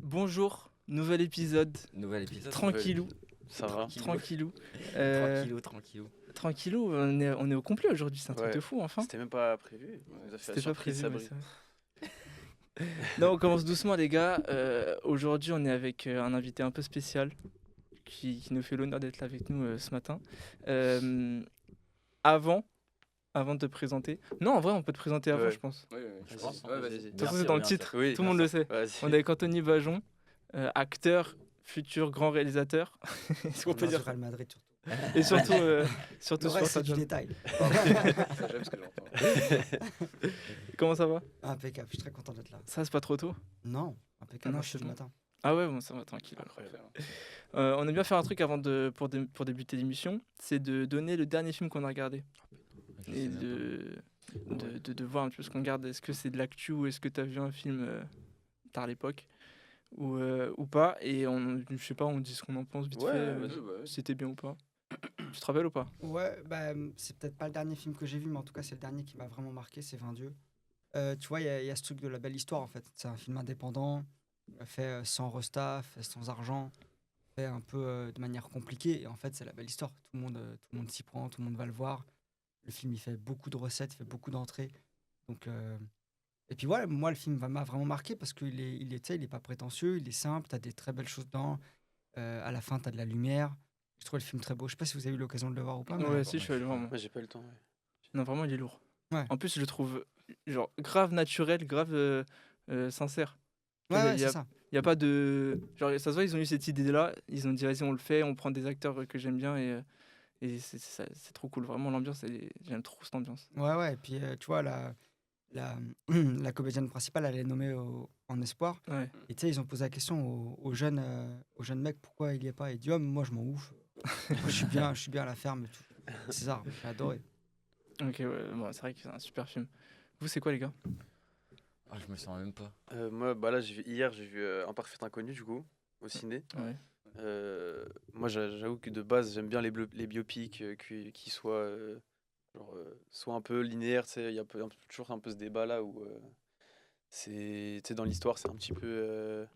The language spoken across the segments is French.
Bonjour, nouvel épisode, Nouvel épisode. tranquillou, Ça va? tranquillou. Tranquillou. Tranquillou, on est au complet aujourd'hui, c'est un truc Ouais. de fou enfin. C'était même pas prévu. On nous a fait la C'était pas surprise, prévu, mais Sabri. c'est vrai. Non, on commence doucement les gars. Aujourd'hui on est avec un invité un peu spécial qui nous fait l'honneur d'être là avec nous ce matin. Euh, avant de te présenter. Non, en vrai on peut te présenter avant Ouais. je pense. Oui, je Vas-y. pense. Ouais, vas-y. De toute Bien façon c'est sûr, dans le bien titre, sûr. Oui, tout le monde le sait. Vas-y. On est avec Anthony Bajon, acteur, futur grand réalisateur. Est-ce qu'on peut dire ça? Real Madrid surtout. Et surtout, Le sur reste, sa c'est du job. détail. Ça, j'aime ce que j'entends. Comment ça va? Impeccable, je suis très content d'être là. Ça, c'est pas trop tôt? Non, impeccable, Non, je suis c'est du bon. matin. Ah ouais, bon, ça va, tranquille. Incroyable. On aime bien faire un truc pour débuter l'émission, c'est de donner le dernier film qu'on a regardé. Et de voir un petit peu ce qu'on regarde. Est-ce que c'est de l'actu ou est-ce que tu as vu un film tard l'époque ou pas. Et je sais pas, on dit ce qu'on en pense vite Ouais, fait, vas-y. si c'était bien ou pas. Tu te rappelles ou pas? Ouais, bah, c'est peut-être pas le dernier film que j'ai vu, mais en tout cas, c'est le dernier qui m'a vraiment marqué, c'est 20 Dieux. Tu vois, il y a ce truc de la belle histoire, en fait. C'est un film indépendant, fait sans resta, fait sans argent, fait un peu de manière compliquée. Et en fait, c'est la belle histoire. Tout le monde s'y prend, tout le monde va le voir. Le film, il fait beaucoup de recettes, il fait beaucoup d'entrées. Donc, et puis voilà, moi, le film m'a vraiment marqué parce qu'il est, tu sais, il est pas prétentieux, il est simple, tu as des très belles choses dedans. À la fin, tu as de la lumière. Je trouve le film très beau. Je sais pas si vous avez eu l'occasion de le voir ou pas. Mais Ouais, si, je suis allé le voir, moi. Moi, j'ai pas eu le temps. Ouais. Non, vraiment, il est lourd. Ouais. En plus, je le trouve genre grave naturel, grave sincère. ouais, il y c'est a- ça. Il n'y a pas de. Genre, ça se voit, ils ont eu cette idée-là. Ils ont dit, vas-y, on le fait, on prend des acteurs que j'aime bien et c'est trop cool. Vraiment, l'ambiance, j'aime trop cette ambiance. Ouais. Et puis, tu vois, la comédienne principale, elle est nommée en espoir. Ouais. Et tu sais, ils ont posé la question au jeune mec pourquoi il y est pas. Il dit, oh, moi, je m'en ouf. Moi, je suis bien à la ferme et tout. César, j'ai adoré. Ok, ouais, bon, c'est vrai que c'est un super film. Vous, c'est quoi, les gars? Ah, je me sens même pas. Moi, bah là, hier, j'ai vu Un Parfait Inconnu, du coup, au ciné. Ouais. Moi, j'avoue que de base, j'aime bien les biopics qui soient soit un peu linéaires. Tu sais, il y a toujours un peu ce débat-là où tu sais, dans l'histoire, c'est un petit peu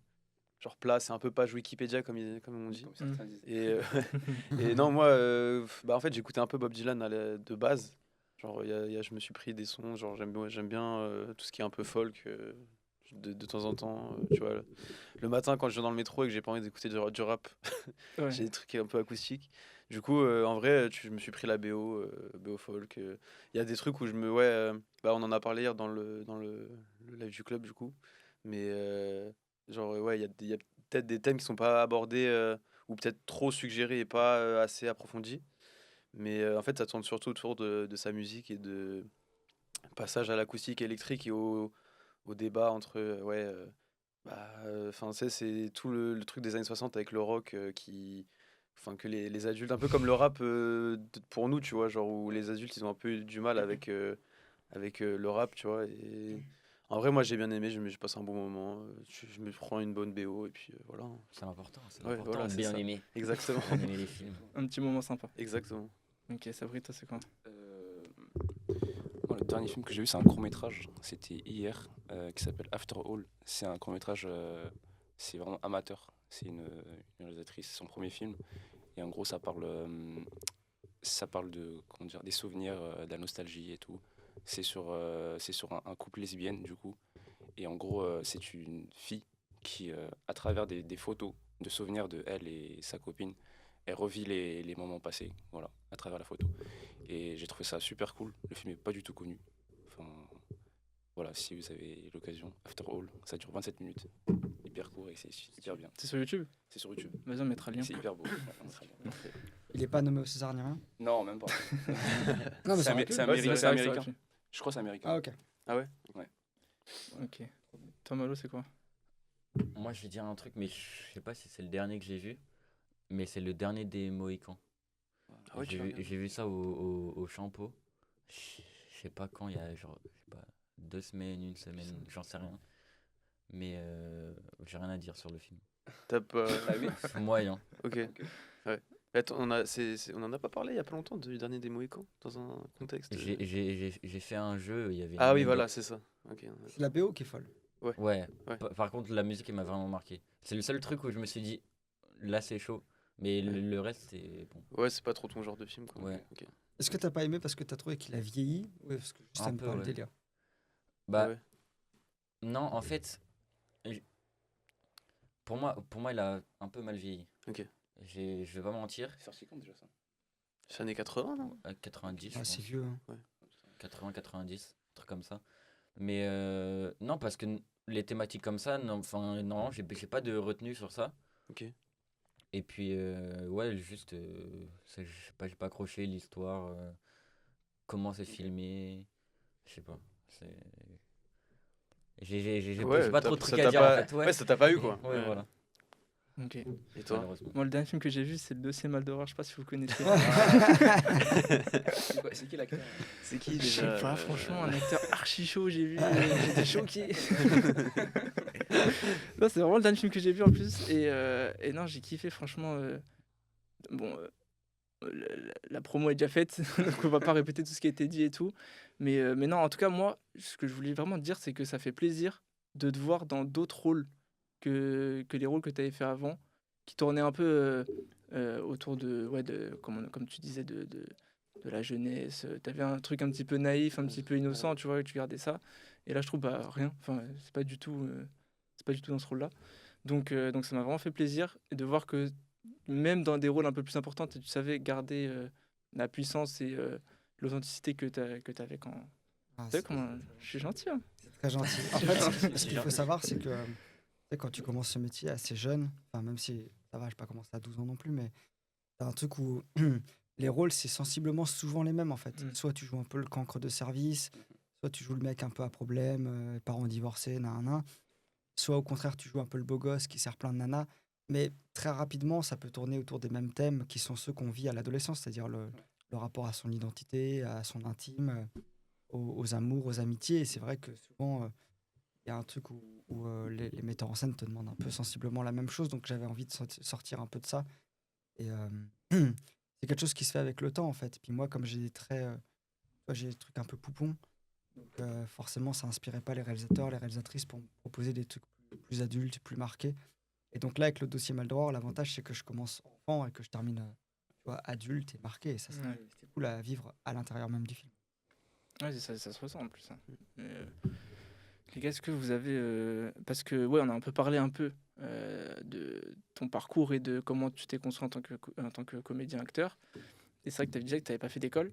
genre plat, c'est un peu page Wikipédia, comme on dit. Comme certains disent. Et non, moi, bah, en fait, j'écoutais un peu Bob Dylan de base. Genre, je me suis pris des sons, genre, j'aime bien tout ce qui est un peu folk, de temps en temps. Tu vois, le matin, quand je viens dans le métro et que j'ai pas envie d'écouter du rap, Ouais. j'ai des trucs un peu acoustiques. Du coup, en vrai, je me suis pris la BO folk. Il y a des trucs où bah, on en a parlé hier dans le live du club, du coup. Mais genre, ouais, il y a peut-être des thèmes qui sont pas abordés ou peut-être trop suggérés et pas assez approfondis. Mais en fait, ça tourne surtout autour de sa musique et de passage à l'acoustique électrique et au débat entre tu sais, c'est tout le truc des années 60 avec le rock que les adultes, un peu comme le rap pour nous, tu vois, genre où les adultes ils ont un peu eu du mal avec le rap, tu vois. Et en vrai, moi j'ai bien aimé, je passe un bon moment, je me prends une bonne BO et puis voilà. C'est important. C'est Ouais, important voilà, de c'est bien ça. aimer. Exactement. Bien aimer les films. Un petit moment sympa. Exactement. Ok, Sabri, toi, c'est quoi? Moi, le dernier film que j'ai vu, c'est un court-métrage. C'était hier, qui s'appelle After All. C'est un court-métrage, c'est vraiment amateur. C'est une réalisatrice, c'est son premier film. Et en gros, ça parle de, comment dire, des souvenirs, de la nostalgie et tout. C'est sur un couple lesbienne, du coup. Et en gros, c'est une fille qui, à travers des photos de souvenirs de elle et sa copine, elle revit les moments passés, voilà, à travers la photo. Et j'ai trouvé ça super cool. Le film est pas du tout connu. Enfin, voilà, si vous avez l'occasion, After All, ça dure 27 minutes. Hyper court et c'est hyper bien. C'est sur YouTube? C'est sur YouTube. Vas-y, on mettra le lien. C'est hyper beau. Ouais, on sera bien. Il est pas nommé au César ni rien. Non, même pas. Non, mais C'est aurait pu. c'est Ouais, américain. c'est C'est vrai que ça américain. aurait pu. Je crois que c'est américain. Ah, ok. Ah ouais? Ok. Toi, Malo, c'est quoi? Moi, je vais dire un truc, mais je sais pas si c'est le dernier que j'ai vu. Mais c'est le dernier des Mohicans. Ah ouais, tu l'as regardé. J'ai vu ça au Champeau. Je sais pas quand, il y a genre, je sais pas, 2 semaines, une semaine, j'en sais rien. Mais j'ai rien à dire sur le film. T'as pas. Moyen. Ok. Ouais. Attends, on en a pas parlé il y a pas longtemps du dernier des Mohicans dans un contexte. J'ai fait un jeu, il y avait Ah une oui, anecdote. voilà, c'est ça. Ok. C'est la BO qui est folle. Ouais. Ouais. Par contre, la musique, elle m'a vraiment marqué. C'est le seul truc où je me suis dit, là, c'est chaud. Mais le reste, c'est bon. Ouais, c'est pas trop ton genre de film, quoi. Ouais. Ok. Est-ce que t'as pas aimé parce que t'as trouvé qu'il a vieilli ou parce que juste Un t'aimes peu, pas le ouais. délire? Bah, Ouais. non, en fait, j- pour moi, il a un peu mal vieilli. Ok. Je vais pas mentir. C'est sorti quand déjà ça? C'est années 80, non? À 90, je Ah, c'est pense. vieux. Hein. 80-90, un truc comme ça. Mais non, parce que les thématiques comme ça, non, enfin, non, j'ai pas de retenue sur ça. Ok. Et puis, ouais, juste, j'ai pas accroché l'histoire, comment c'est filmé, je sais pas. C'est... J'ai pas trop de ça trucs à t'a dire en pas... fait. Ouais, Ouais, ça t'a pas eu, quoi. Ouais, voilà. Ok. Et toi? Malheureusement. Moi, le dernier film que j'ai vu, c'est Le Dossier Maldoror. Je sais pas si vous connaissez. C'est qui l'acteur? C'est qui Je sais déjà pas, franchement, un acteur archi chaud, j'ai vu, j'étais choqué. Non, c'est vraiment le dernier film que j'ai vu en plus. Et non, j'ai kiffé, franchement. Bon, la promo est déjà faite, donc on va pas répéter tout ce qui a été dit et tout. Mais non, en tout cas, moi, ce que je voulais vraiment te dire, c'est que ça fait plaisir de te voir dans d'autres rôles que les rôles que tu avais fait avant, qui tournaient un peu autour comme tu disais, de la jeunesse. Tu avais un truc un petit peu naïf, un petit peu innocent, tu vois, et tu gardais ça. Et là, je trouve, bah, rien. Enfin, c'est pas du tout dans ce rôle-là. Donc ça m'a vraiment fait plaisir et de voir que même dans des rôles un peu plus importants, tu savais garder la puissance et l'authenticité que tu avais quand... Ah, Tu sais comment... Je suis gentil, hein. c'est très gentil. En fait, ce qu'il faut savoir, c'est que tu sais, quand tu commences ce métier assez jeune, enfin, même si ça va, je n'ai pas commencé à 12 ans non plus, mais t'as un truc où les rôles, c'est sensiblement souvent les mêmes en fait. Mm. Soit tu joues un peu le cancre de service, soit tu joues le mec un peu à problème, parents divorcés, nanana. Soit au contraire, tu joues un peu le beau gosse qui sert plein de nanas. Mais très rapidement, ça peut tourner autour des mêmes thèmes qui sont ceux qu'on vit à l'adolescence, c'est-à-dire le rapport à son identité, à son intime, aux amours, aux amitiés. Et c'est vrai que souvent, il y a un truc où les metteurs en scène te demandent un peu sensiblement la même chose. Donc j'avais envie de sortir un peu de ça. Et c'est quelque chose qui se fait avec le temps, en fait. Puis moi, comme j'ai des traits, j'ai des trucs un peu poupons, donc forcément, ça inspirait pas les réalisateurs, les réalisatrices pour me proposer des trucs plus adultes, plus marqués. Et donc là, avec le dossier Maldoror, l'avantage, c'est que je commence enfant et que je termine tu vois, adulte et marqué. Et ça, Ouais. c'était cool à vivre à l'intérieur même du film. Ouais, ça se ressent en plus, hein. Les gars, est-ce que vous avez... parce que, ouais, on a un peu parlé un peu de ton parcours et de comment tu t'es construit en tant que comédien-acteur. Et c'est vrai que tu avais dit que tu n'avais pas fait d'école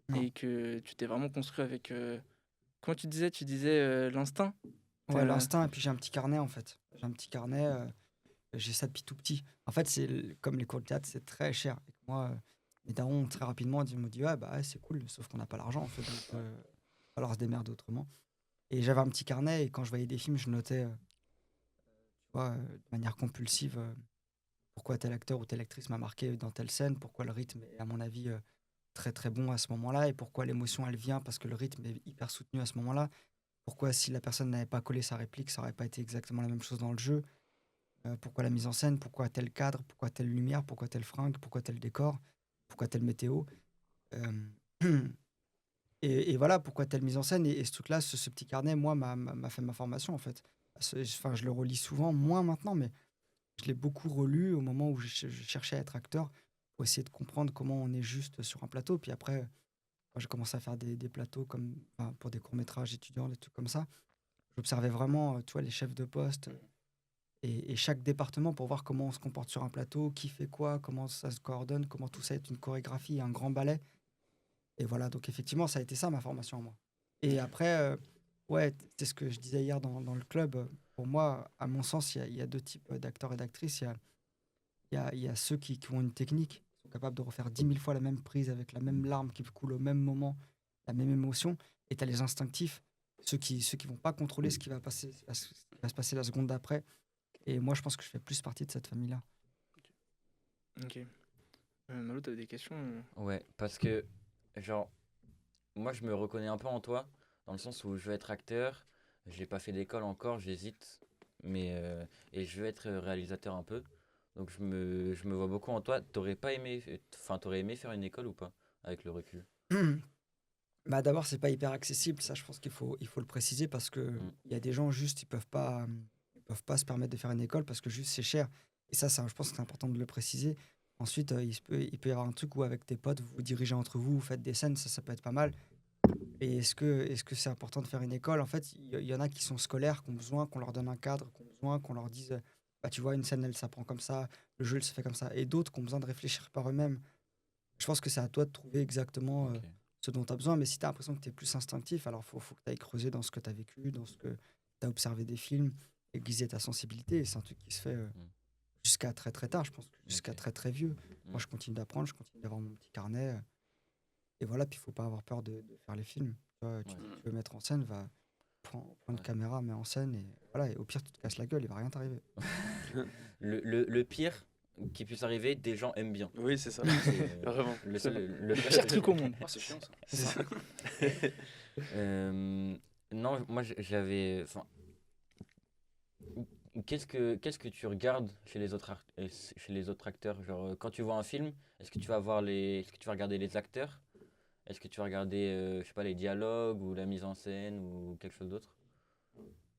Non. et que tu t'es vraiment construit avec... comment tu disais? Tu disais l'instinct? Ouais, T'as- l'instinct, et puis j'ai un petit carnet, en fait. J'ai un petit carnet, j'ai ça depuis tout petit. En fait, comme les cours de théâtre, c'est très cher. Et que moi, mes darons, très rapidement, me disent, ouais, bah ouais, c'est cool, sauf qu'on n'a pas l'argent, en fait. Donc, il va falloir se démerder autrement. Et j'avais un petit carnet, et quand je voyais des films, je notais, tu vois, de manière compulsive, pourquoi tel acteur ou telle actrice m'a marqué dans telle scène, pourquoi le rythme est, à mon avis, très très bon à ce moment-là, et pourquoi l'émotion, elle vient parce que le rythme est hyper soutenu à ce moment-là. Pourquoi, si la personne n'avait pas collé sa réplique, ça n'aurait pas été exactement la même chose dans le jeu. Pourquoi la mise en scène, pourquoi tel cadre, pourquoi telle lumière, pourquoi telle fringue, pourquoi tel décor, pourquoi telle météo. Euh, et voilà, pourquoi telle mise en scène. Et ce truc-là, ce petit carnet, moi, m'a fait ma formation, en fait. Enfin, je le relis souvent, moins maintenant, mais je l'ai beaucoup relu au moment où je cherchais à être acteur pour essayer de comprendre comment on est juste sur un plateau. Puis après, quand j'ai commencé à faire des plateaux comme, enfin, pour des courts-métrages étudiants, des trucs comme ça, j'observais vraiment, tu vois, les chefs de poste et chaque département pour voir comment on se comporte sur un plateau, qui fait quoi, comment ça se coordonne, comment tout ça est une chorégraphie, un grand ballet. Et voilà, donc effectivement, ça a été ça ma formation à moi. Et après, ouais, c'est ce que je disais hier dans le club. Pour moi, à mon sens, il y a deux types d'acteurs et d'actrices. Il y a ceux qui ont une technique, qui sont capables de refaire 10 000 fois la même prise avec la même larme qui coule au même moment, la même émotion. Et tu as les instinctifs, ceux qui vont pas contrôler ce qui va se passer la seconde d'après. Et moi, je pense que je fais plus partie de cette famille-là. Ok. Malo, t'avais des questions? Ouais, parce que, genre, moi, je me reconnais un peu en toi, dans le sens où je veux être acteur, j'ai pas fait d'école encore, j'hésite, mais et je veux être réalisateur un peu, donc je me vois beaucoup en toi. T'aurais aimé faire une école ou pas, avec le recul? Bah, d'abord, c'est pas hyper accessible, ça je pense il faut le préciser parce que il y a des gens juste ils peuvent pas se permettre de faire une école parce que juste c'est cher. Et ça, je pense que c'est important de le préciser. Ensuite, il peut y avoir un truc où avec tes potes, vous vous dirigez entre vous, vous faites des scènes, ça peut être pas mal. Et est-ce que c'est important de faire une école? En fait, il y en a qui sont scolaires, qui ont besoin qu'on leur donne un cadre, qui ont besoin qu'on leur dise, bah, tu vois, une scène, elle s'apprend comme ça, le jeu, il se fait comme ça. Et d'autres qui ont besoin de réfléchir par eux-mêmes. Je pense que c'est à toi de trouver exactement Ok. ce dont tu as besoin. Mais si tu as l'impression que tu es plus instinctif, alors faut que tu ailles creuser dans ce que tu as vécu, dans ce que tu as observé des films, aiguiser ta sensibilité. Et c'est un truc qui se fait jusqu'à très très tard, je pense, jusqu'à Ok. très très vieux. Moi, Mm. je continue d'apprendre, je continue d'avoir mon petit carnet. Et voilà, puis il faut pas avoir peur de faire les films. Tu vois, Ouais. tu veux mettre en scène, prends une Ouais. caméra, mets en scène. Et voilà, et au pire, tu te casses la gueule, il va rien t'arriver. Le pire qui puisse arriver, des gens aiment bien. Oui, c'est ça. C'est Vraiment. le C'est seul, le Pire seul- truc au monde. Oh, c'est chiant ça. C'est ça. Non, moi j'avais. Enfin, qu'est-ce que tu regardes chez les chez les autres acteurs? Genre, quand tu vois un film, est-ce que tu vas regarder les acteurs? Est-ce que tu vas regarder, je sais pas, les dialogues ou la mise en scène ou quelque chose d'autre?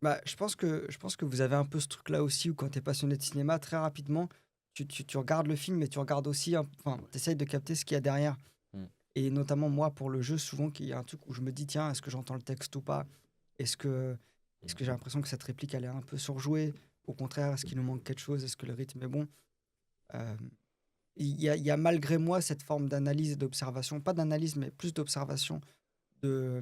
Bah, je pense que vous avez un peu ce truc-là aussi, où quand tu es passionné de cinéma, très rapidement, tu regardes le film, mais tu regardes aussi, enfin, tu essayes de capter ce qu'il y a derrière. Mm. Et notamment, moi, pour le jeu, souvent, qu'il y a un truc où je me dis, tiens, est-ce que j'entends le texte ou pas? Est-ce que, est-ce que j'ai l'impression que cette réplique, elle est un peu surjouée? Au contraire, est-ce qu'il nous manque quelque chose? Est-ce que le rythme est bon? Euh, il y a malgré moi cette forme d'analyse et d'observation, pas d'analyse, mais plus d'observation de,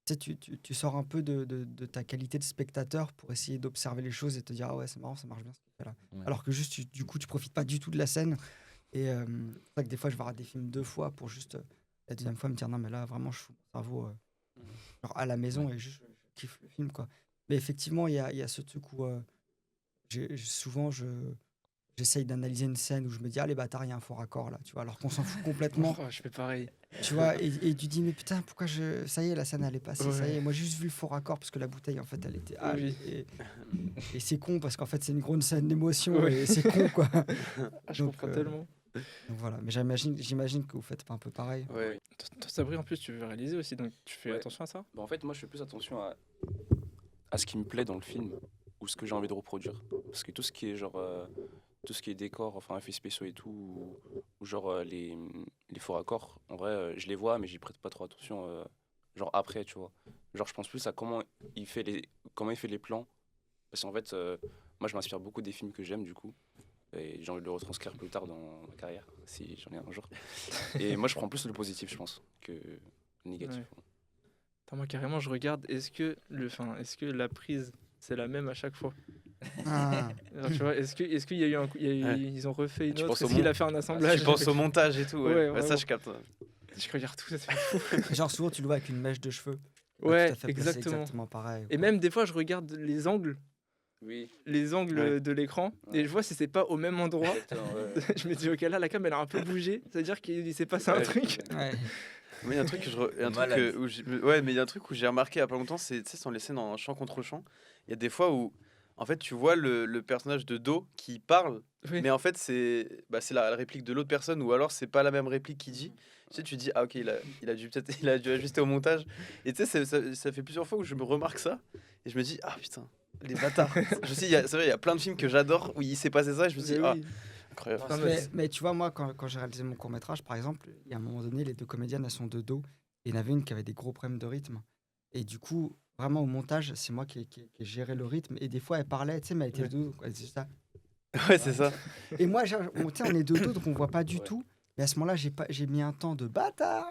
tu sais, tu sors un peu de ta qualité de spectateur pour essayer d'observer les choses et te dire, ah ouais, c'est marrant, ça marche bien ce qu'il fait là. Ouais. Alors que juste, du coup, tu profites pas du tout de la scène. Et c'est pour ça que des fois, je vais regarder des films 2 fois pour juste la deuxième fois me dire, non, mais là, vraiment, je fous mon cerveau genre à la maison et juste, je kiffe le film, quoi. Mais effectivement, il y a ce truc où souvent, j'essaye d'analyser une scène où je me dis, ah les bâtards, il y a un faux raccord là, tu vois, alors qu'on s'en fout complètement. Oh, je fais pareil. Tu vois, et tu dis, mais putain, pourquoi ça y est, la scène elle est passée, ça y Ouais. est, moi j'ai juste vu le faux raccord parce que la bouteille en fait elle était Oui. et c'est con parce qu'en fait c'est une grosse scène d'émotion Ouais. et c'est con quoi. Ah, je Donc, comprends tellement. Donc voilà, mais j'imagine que vous faites pas un peu pareil. Ouais. Toi, Sabri, en plus, tu veux réaliser aussi, donc tu fais Ouais. attention à ça? Bah, en fait, moi, je fais plus attention à ce qui me plaît dans le film ou ce que j'ai envie de reproduire. Parce que tout ce qui est genre tout ce qui est décor, enfin effets spéciaux et tout, ou genre les faux raccords, en vrai, je les vois, mais j'y prête pas trop attention. Genre après, tu vois. Genre, je pense plus à comment il fait les plans. Parce qu'en fait, moi, je m'inspire beaucoup des films que j'aime, du coup. Et j'ai envie de le retranscrire plus tard dans ma carrière, si j'en ai un jour. Et moi, je prends plus le positif, je pense, que le négatif. Ouais. Attends, moi, carrément, je regarde, est-ce que la prise, c'est la même à chaque fois? Ah, Alors, tu vois, est-ce qu'il y a eu Ouais. ils ont refait une Tu autre? penses au Est-ce qu'il mon- a fait un assemblage? Tu penses au montage et tout, ouais. Ouais, Ouais, ça, vraiment. je capte. Je regarde tout, ça fait fou. genre souvent tu le vois avec une mèche de cheveux. Ouais, Tout à fait placé exactement. exactement pareil. Et même des fois, je regarde Oui, les angles Ouais. de l'écran, Ouais. et je vois si c'est pas au même endroit. exactement. Ouais. Je me dis, ok, là, la cam, elle a un peu bougé. C'est-à-dire qu'il s'est passé un Ouais. truc. Ouais. Mais il y a un truc que il y a un truc Malade. où ouais, mais il y a un truc où j'ai remarqué il y a pas longtemps, c'est, tu sais, sont les scènes en chant contre chant. Il y a des fois où, en fait, tu vois le personnage de dos qui parle, Oui. mais en fait, c'est la réplique de l'autre personne, ou alors c'est pas la même réplique qu'il dit. Tu sais, tu dis, ah ok, il a dû peut-être, il a dû ajuster au montage. Et tu sais, ça fait plusieurs fois où je me remarque ça, et je me dis, ah putain, les bâtards. Je sais, c'est vrai, il y a plein de films que j'adore où il s'est passé ça, et je me dis, Mais ah, oui. incroyable. Non, Mais tu vois, moi, quand j'ai réalisé mon court-métrage, par exemple, il y a un moment donné, les deux comédiennes, elles sont de dos. Et il y en avait une qui avait des gros problèmes de rythme. Et du coup, vraiment, au montage, c'est moi qui ai géré le rythme. Et des fois, elle parlait, tu sais, mais elle était Ouais. de dos. Elle disait ça. Ouais, c'est ça. Et moi, tu sais, on est de dos, donc on voit pas du Ouais. tout. Mais à ce moment-là, j'ai mis un temps de bâtard.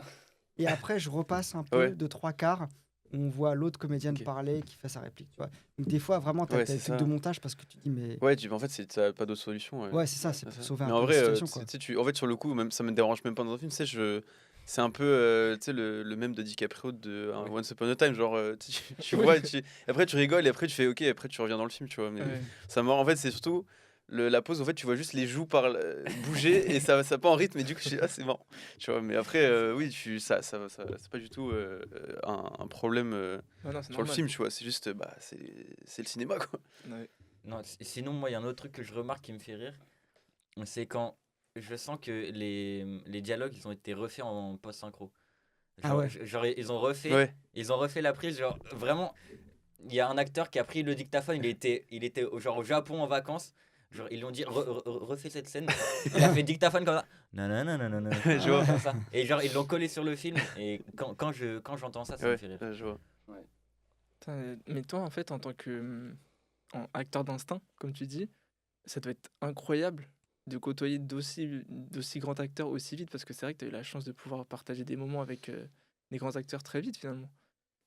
Et après, je repasse un peu Ouais. de 3/4. Où on voit l'autre comédienne Ok. parler, qui fait sa réplique, tu vois. Donc des fois, vraiment, t'as Ouais, des c'est trucs ça. de montage parce que tu dis, mais... Ouais, en fait, t'as pas d'autre solution. Ouais, c'est ça, c'est pour sauver Mais un en peu vrai, la situation, quoi. tu sais, en fait, sur le coup, même, ça me dérange même pas dans un film. Tu sais, c'est un peu tu sais, le même de DiCaprio de Once Upon a Time. Genre, tu Oui. vois, après tu rigoles et après tu fais ok, après tu reviens dans le film, tu vois. Mais Ouais. ça m'a en fait, c'est surtout la pause. En fait, tu vois juste les joues bouger et ça pas en rythme. Et du coup, je dis, ah, c'est marrant. Tu vois, mais après, oui, c'est pas du tout un problème Non, non, c'est sur le normal. film, tu vois. C'est juste, bah, c'est le cinéma, quoi. Ouais. Non, sinon, moi, il y a un autre truc que je remarque qui me fait rire. C'est quand je sens que les dialogues, ils ont été refaits en post-synchro. Ah Genre, ouais. genre, Ouais. ils ont refait la prise, genre, vraiment, il y a un acteur qui a pris le dictaphone, il était genre au Japon en vacances, genre, ils lui ont dit, refais cette scène, il a fait dictaphone comme ça, nanana, nanana, Je vois. comme ça, et genre, ils l'ont collé sur le film, et quand j'entends ça, ça me Ouais, fait rire. je vois. Putain, mais toi, en fait, en tant que acteur d'instinct, comme tu dis, ça doit être incroyable de côtoyer d'aussi grands acteurs aussi vite, parce que c'est vrai que tu as eu la chance de pouvoir partager des moments avec des grands acteurs très vite, finalement.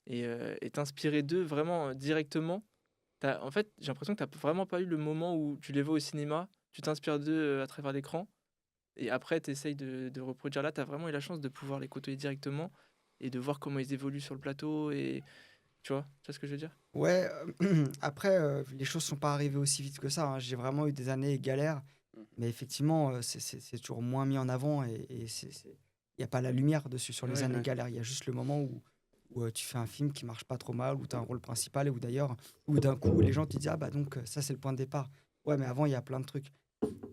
Et t'inspirer d'eux vraiment directement. En fait, j'ai l'impression que t'as vraiment pas eu le moment où tu les vois au cinéma, tu t'inspires d'eux à travers l'écran, et après tu essayes de reproduire. Là, tu as vraiment eu la chance de pouvoir les côtoyer directement et de voir comment ils évoluent sur le plateau. Et tu vois ce que je veux dire? Ouais, après, les choses sont pas arrivées aussi vite que ça, hein. J'ai vraiment eu des années galères, mais effectivement, c'est toujours moins mis en avant et il n'y a pas la lumière dessus sur les Ouais, années ouais. galères. Il y a juste le moment où tu fais un film qui marche pas trop mal, où tu as un rôle principal et où d'ailleurs, où d'un coup, les gens te disent, ah bah donc ça c'est le point de départ. Ouais, mais avant, il y a plein de trucs.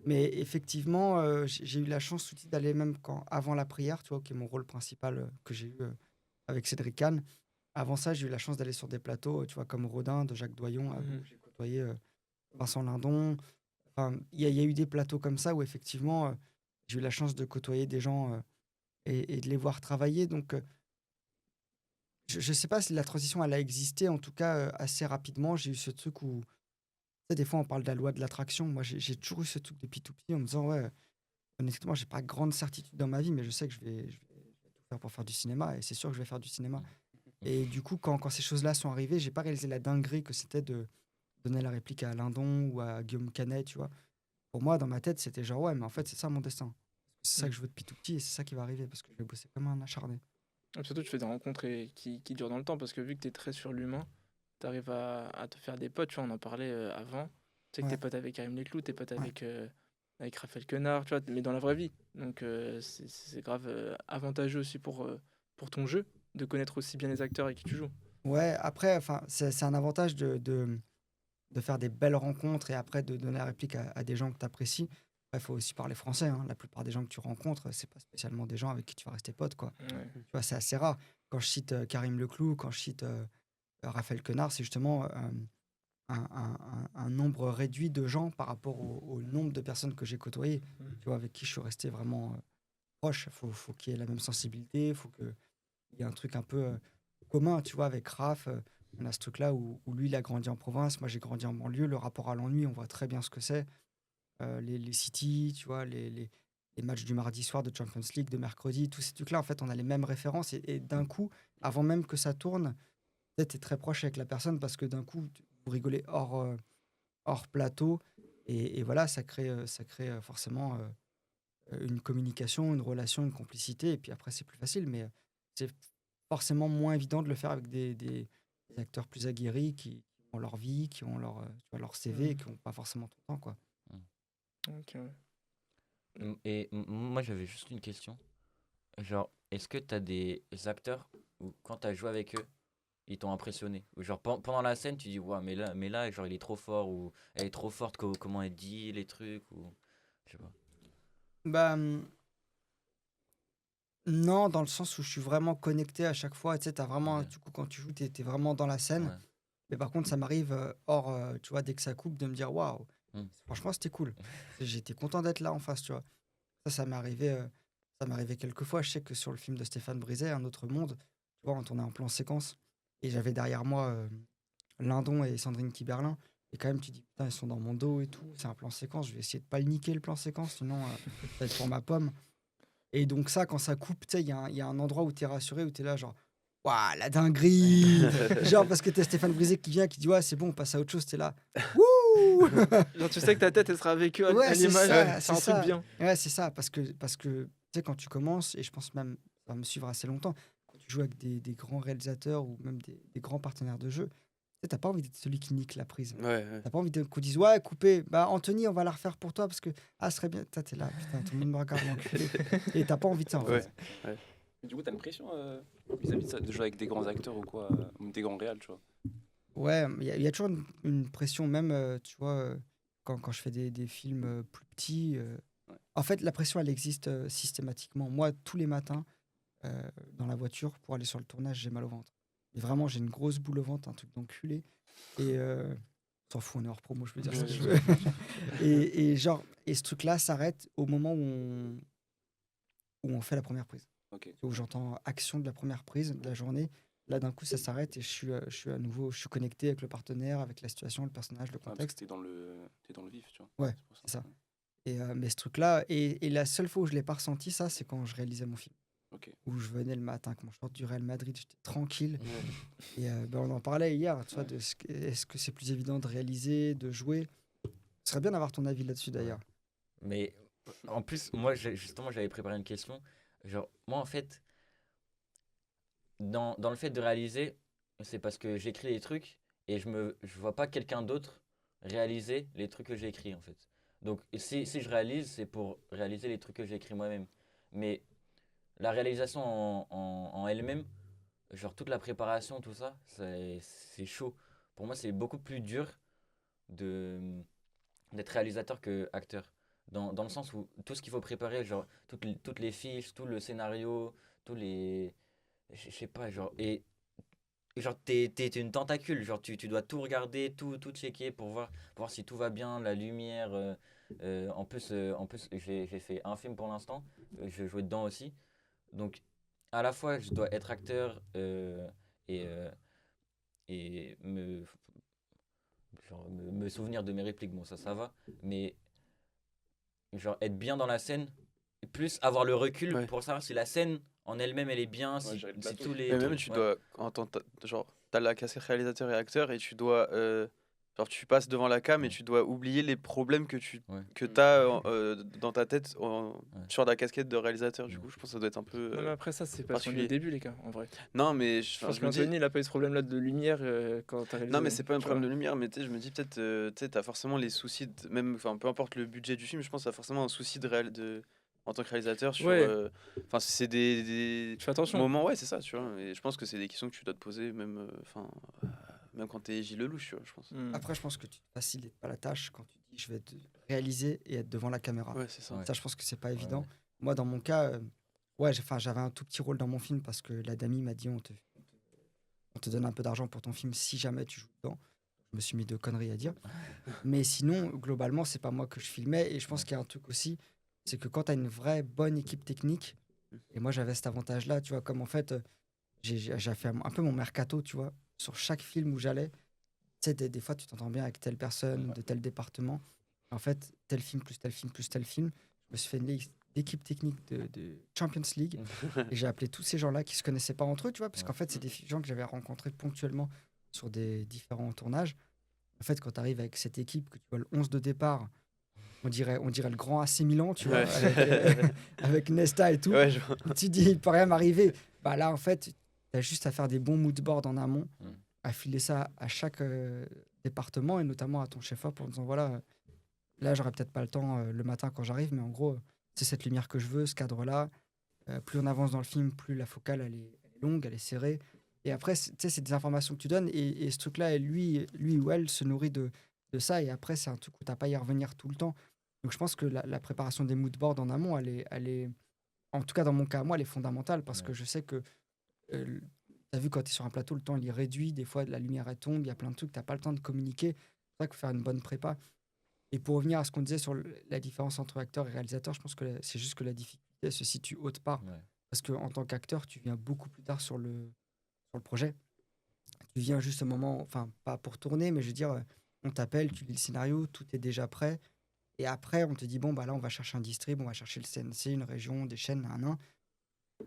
Mais effectivement, j'ai eu la chance aussi d'aller même avant la prière, tu vois, qui est mon rôle principal que j'ai eu avec Cédric Kahn. Avant ça, j'ai eu la chance d'aller sur des plateaux, tu vois, comme Rodin de Jacques Doyon, où j'ai côtoyé Vincent Lindon. Enfin, il y a eu des plateaux comme ça où effectivement, j'ai eu la chance de côtoyer des gens et de les voir travailler. Donc, je ne sais pas si la transition, elle a existé, en tout cas, assez rapidement. J'ai eu ce truc où, tu sais, des fois, on parle de la loi de l'attraction. Moi, j'ai toujours eu ce truc depuis tout petit en me disant, ouais, honnêtement, j'ai pas grande certitude dans ma vie, mais je sais que je vais tout faire pour faire du cinéma et c'est sûr que je vais faire du cinéma. Et du coup, quand ces choses-là sont arrivées, j'ai pas réalisé la dinguerie que c'était de donner la réplique à Lindon ou à Guillaume Canet, tu vois. Pour moi, dans ma tête, c'était genre, ouais, mais en fait, c'est ça mon destin. C'est ça que je veux depuis tout petit et c'est ça qui va arriver parce que je vais bosser comme un acharné. Surtout, tu fais des rencontres qui durent dans le temps, parce que vu que tu es très sur l'humain, tu arrives à te faire des potes. Tu vois, on en parlait avant. Tu sais que t'es Ouais, pote avec Karim Leclou, t'es pote ouais. avec Raphaël Quenard, tu vois, mais dans la vraie vie. Donc, c'est grave avantageux aussi pour ton jeu de connaître aussi bien les acteurs avec qui tu joues. Ouais, après, enfin, c'est un avantage de faire des belles rencontres et après de donner la réplique à des gens que tu apprécies. Il faut aussi parler français, hein. La plupart des gens que tu rencontres, c'est pas spécialement des gens avec qui tu vas rester pote, quoi. Ouais. Tu vois, c'est assez rare. Quand je cite Karim Leclou, quand je cite Raphaël Quenard, c'est justement un nombre réduit de gens par rapport au nombre de personnes que j'ai côtoyées, tu vois, avec qui je suis resté vraiment proche. Faut qu'il y ait la même sensibilité, faut qu'il y ait un truc un peu commun, tu vois, avec Raph. On a ce truc-là où lui, il a grandi en province, moi j'ai grandi en banlieue. Le rapport à l'ennui, on voit très bien ce que c'est. Les City, tu vois, les matchs du mardi soir de Champions League, de mercredi, tous ces trucs-là, en fait, on a les mêmes références. Et d'un coup, avant même que ça tourne, peut-être tu es très proche avec la personne parce que d'un coup, vous rigolez hors plateau. Et voilà, ça crée forcément une communication, une relation, une complicité. Et puis après, c'est plus facile. Mais c'est forcément moins évident de le faire avec des acteurs plus aguerris qui ont leur vie, qui ont tu vois, leur CV et qui n'ont pas forcément tout le temps, quoi. Ok, ouais. Moi, j'avais juste une question. Genre, est-ce que t'as des acteurs où, quand t'as joué avec eux, ils t'ont impressionné? Ou genre, pendant la scène, tu dis, ouais, mais là, genre, il est trop fort, ou elle est trop forte, comment elle dit les trucs, ou. Je sais pas. Bah, non, dans le sens où je suis vraiment connecté à chaque fois. Tu sais, t'as vraiment, Ok. du coup, quand tu joues, t'es vraiment dans la scène. Ouais. Mais par contre, ça m'arrive hors, tu vois, dès que ça coupe, de me dire, waouh, Hmm. franchement, c'était cool. J'étais content d'être là en face, tu vois. Ça m'est arrivé quelques fois. Je sais que sur le film de Stéphane Brisé, Un autre monde, tu vois, on tournait en plan séquence. Et j'avais derrière moi Lindon et Sandrine Kiberlin. Et quand même, tu dis, putain, ils sont dans mon dos et tout. C'est un plan séquence. Je vais essayer de pas le niquer, le plan séquence, sinon, ça va être pour ma pomme. Et donc, ça, quand ça coupe, tu sais, il y a un endroit où tu es rassuré, où tu es là, genre, waouh, la dinguerie! Genre, parce que t'as Stéphane Brisé qui vient, qui dit, ouais, c'est bon, on passe à autre chose. T'es là, wouh! Genre, tu sais que ta tête, elle sera avec eux Ouais, à c'est l'image. ça, C'est c'est un truc ça. bien. Ouais, c'est ça, parce que tu sais, quand tu commences, et je pense même, ça va me suivre assez longtemps, quand tu joues avec des grands réalisateurs ou même des grands partenaires de jeu, tu sais, t'as pas envie d'être celui qui nique la prise. Ouais, ouais. T'as pas envie qu'on dise, ouais, coupé, bah Anthony, on va la refaire pour toi parce que, ah, ce serait bien. T'es là, putain, tout le monde me regarde m'enculer. Et t'as pas envie de ça, en Ouais. fait. Ouais. Mais du coup, t'as une pression vis-à-vis de ça, de jouer avec des grands acteurs ou quoi, ou des grands réals, tu vois. Ouais, il y a toujours une pression, même, tu vois, quand je fais des films plus petits. Ouais. En fait, la pression, elle existe systématiquement. Moi, tous les matins, dans la voiture pour aller sur le tournage, j'ai mal au ventre. Et vraiment, j'ai une grosse boule au ventre, un truc d'enculé. Et on s'en fout, on est hors promo, je veux dire ce que je veux. Et ce truc-là s'arrête au moment où on fait la première prise. Ok. Où j'entends action de la première prise de la journée. Là, d'un coup, ça s'arrête et je suis à nouveau, je suis connecté avec le partenaire, avec la situation, le personnage, le Ah, parce que contexte. t'es dans le vif, tu vois. Ouais, pour c'est ça. Et, mais ce truc-là, et la seule fois où je l'ai pas ressenti, ça, c'est quand je réalisais mon film. Ok. Où je venais le matin avec mon short du Real Madrid, j'étais tranquille. Et on en parlait hier, tu vois, de est-ce que c'est plus évident de réaliser, de jouer. Ce serait bien d'avoir ton avis là-dessus d'ailleurs. Mais en plus, moi, justement, j'avais préparé une question. Genre, moi, en fait, dans le fait de réaliser, c'est parce que j'écris les trucs et je vois pas quelqu'un d'autre réaliser les trucs que j'ai écrits, en fait. Donc, si je réalise, c'est pour réaliser les trucs que j'ai écrits moi-même. Mais la réalisation en elle-même, genre toute la préparation, tout ça, c'est chaud. Pour moi, c'est beaucoup plus dur de d'être réalisateur que acteur. Dans le sens où tout ce qu'il faut préparer, genre toutes les fiches, tout le scénario, tous les. Je sais pas, genre. Et genre, t'es une tentacule, genre tu dois tout regarder, tout checker pour voir si tout va bien, la lumière. En plus j'ai fait un film pour l'instant, je jouais dedans aussi. Donc, à la fois, je dois être acteur et, euh, et me souvenir de mes répliques, bon, ça va. Mais, genre, être bien dans la scène, et plus avoir le recul Ouais. pour savoir si la scène en elle-même, elle est bien, si, gérer le si plateau. tous les Mais même, trucs. tu Ouais. dois. Genre, t'as la casquette réalisateur et acteur et tu dois. Genre, tu passes devant la cam et Ouais. tu dois oublier les problèmes Ouais. que t'as dans ta tête Ouais. sur la casquette de réalisateur. Du Ouais. coup, je pense que ça doit être un peu. Non, mais après, ça, c'est parce qu'on est au particulier. début, les gars, en vrai. Non, mais Je enfin, pense je me dis. qu'Anthony, il a pas eu ce problème-là de lumière quand t'as réalisé. Non, mais c'est pas un tu problème vois. de lumière, mais tu sais, je me dis peut-être, tu sais, t'as forcément les soucis, même, enfin, peu importe le budget du film, je pense que t'as forcément un souci en tant que réalisateur sur. Ouais. Enfin, c'est des Tu fais attention. moments, ouais, c'est ça, tu vois. Et je pense que c'est des questions que tu dois te poser, même, enfin, même quand t'es Gilles Lelouch, tu vois, je pense. Après, je pense que tu te facilites pas la tâche quand tu dis je vais te réaliser et être devant la caméra. Ouais, c'est ça. Ouais. Ça, je pense que c'est pas Ouais, évident. ouais. Moi, dans mon cas, j'avais un tout petit rôle dans mon film parce que la Dami m'a dit on te donne un peu d'argent pour ton film si jamais tu joues dedans. Je me suis mis de conneries à dire. Mais sinon, globalement, c'est pas moi que je filmais. Et je pense Ouais. qu'il y a un truc aussi, c'est que quand tu as une vraie bonne équipe technique, et moi j'avais cet avantage-là, tu vois, comme en fait, j'ai fait un peu mon mercato, tu vois, sur chaque film où j'allais. Tu sais, des fois, tu t'entends bien avec telle personne, de tel département. En fait, tel film, plus tel film, plus tel film. Je me suis fait une liste d'équipes techniques de Champions League. Et j'ai appelé tous ces gens-là qui se connaissaient pas entre eux, tu vois, parce Ouais. qu'en fait, c'est des gens que j'avais rencontrés ponctuellement sur des différents tournages. En fait, quand tu arrives avec cette équipe, que tu vois le 11 de départ, on dirait le grand AC Milan, tu vois, Ouais. avec Nesta et tout. Ouais, Tu te dis, il peut rien m'arriver. Bah là, en fait, tu as juste à faire des bons moodboards en amont, à filer ça à chaque département et notamment à ton chef-op en disant voilà, là, j'aurai peut-être pas le temps le matin quand j'arrive, mais en gros, c'est cette lumière que je veux, ce cadre-là. Plus on avance dans le film, plus la focale elle est longue, elle est serrée. Et après, tu sais, c'est des informations que tu donnes et ce truc-là, lui ou elle se nourrit de ça. Et après, c'est un truc où tu n'as pas à y revenir tout le temps. Donc je pense que la préparation des moodboards en amont, elle est, en tout cas dans mon cas, moi, elle est fondamentale parce que je sais que tu as vu quand tu es sur un plateau, le temps il est réduit, des fois la lumière elle tombe, il y a plein de trucs, tu n'as pas le temps de communiquer. C'est vrai qu'il faut faire une bonne prépa. Et pour revenir à ce qu'on disait sur la différence entre acteur et réalisateur, je pense que c'est juste que la difficulté se situe autre part. Ouais. Parce qu'en tant qu'acteur, tu viens beaucoup plus tard sur le projet. Tu viens juste au moment, enfin, pas pour tourner, mais je veux dire, on t'appelle, tu lis le scénario, tout est déjà prêt. Et après, on te dit, bon, bah là, on va chercher un distrib, on va chercher le CNC, une région, des chaînes, un.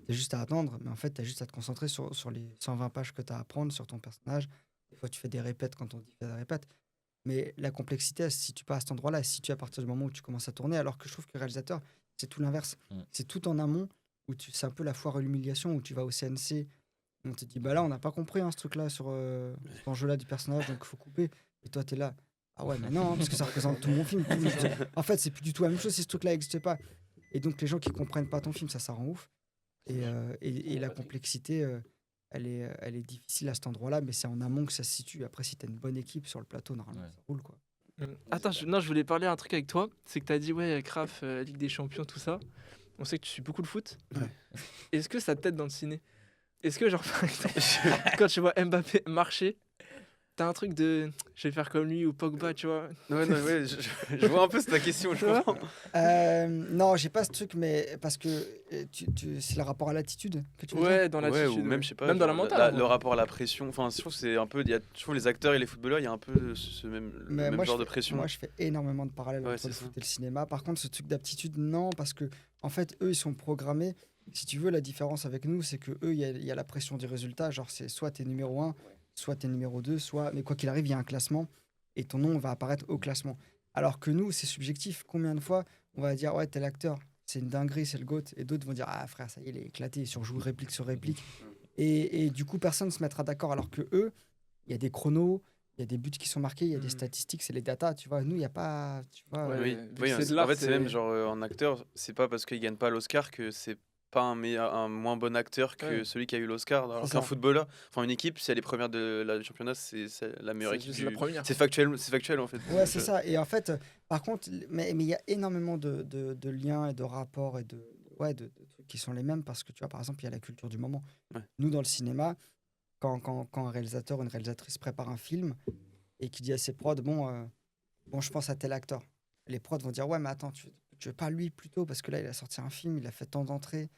T'as juste à attendre, mais en fait, t'as juste à te concentrer sur les 120 pages que t'as à apprendre sur ton personnage. Des fois, tu fais des répètes quand on dit faire des répètes. Mais la complexité, elle se situe pas à cet endroit-là, elle se situe à partir du moment où tu commences à tourner, alors que je trouve que le réalisateur, c'est tout l'inverse. C'est tout en amont, où c'est un peu la foire à l'humiliation, où tu vas au CNC, on te dit, bah là, on n'a pas compris ce truc-là sur cet enjeu-là du personnage, donc il faut couper. Et toi, tu es là, ah ouais, mais non, parce que ça représente tout mon film. En fait, c'est plus du tout la même chose si ce truc-là n'existe pas. Et donc, les gens qui comprennent pas ton film, ça rend ouf. Et la complexité, elle est difficile à cet endroit-là, mais c'est en amont que ça se situe. Après, si tu as une bonne équipe sur le plateau, normalement, ça roule, quoi. Attends, non, je voulais parler un truc avec toi. C'est que tu as dit, ouais, Craf, Ligue des Champions, tout ça. on sait que tu suis beaucoup le foot. Ouais. Est-ce que ça t'aide dans le ciné? Est-ce que, genre, par exemple, quand tu vois Mbappé marcher, t'as un truc de je vais faire comme lui ou Pogba, tu vois? Ouais, non, ouais, je vois un peu c'est ta question, je Tu vois? comprends. Non, j'ai pas ce truc, mais parce que c'est le rapport à l'attitude que tu veux dire. Ouais, dans Ouais, l'attitude. ou même, ouais. je sais pas, Même dans la genre, mentale. le en vrai. rapport à la pression. Enfin, je trouve que c'est un peu. Je trouve les acteurs et les footballeurs, il y a un peu le Mais même genre je de fais, pression. moi, je fais énormément de parallèles Ouais, entre c'est le ça. foot et le cinéma. Par contre, ce truc d'aptitude, non, parce que en fait, eux, ils sont programmés. Si tu veux, la différence avec nous, c'est que eux, il y a la pression du résultat. Genre, c'est soit t'es numéro 1, soit t'es numéro 2, soit. Mais quoi qu'il arrive, il y a un classement et ton nom va apparaître au classement. Alors que nous, c'est subjectif. Combien de fois on va dire, ouais, tel acteur, c'est une dinguerie, c'est le GOAT. Et d'autres vont dire, ah frère, ça y est, il est éclaté, il surjoue réplique sur réplique. Et du coup, personne ne se mettra d'accord. Alors que eux, il y a des chronos, il y a des buts qui sont marqués, il y a des Mm. statistiques, c'est les datas, tu vois. Nous, il n'y a pas, tu vois. Ouais. Oui, vu que oui, c'est de en l'art, fait, c'est même c'est- genre en acteur, c'est pas parce qu'il gagne pas l'Oscar que c'est pas un moins bon acteur que Ouais. celui qui a eu l'Oscar. Alors C'est qu'un ça. footballeur, enfin une équipe, si elle est première de la du championnat, c'est la meilleure C'est équipe juste la du. première. C'est factuel en fait. Ouais, c'est ça. Et en fait, par contre, mais il y a énormément de liens et de rapports et de trucs qui sont les mêmes parce que, tu vois, par exemple, il y a la culture du moment. Ouais. Nous, dans le cinéma, quand un réalisateur ou une réalisatrice prépare un film et qui dit à ses prods, bon, je pense à tel acteur. Les prods vont dire, ouais, mais attends, tu veux pas lui plutôt parce que là, il a sorti un film, il a fait tant d'entrées.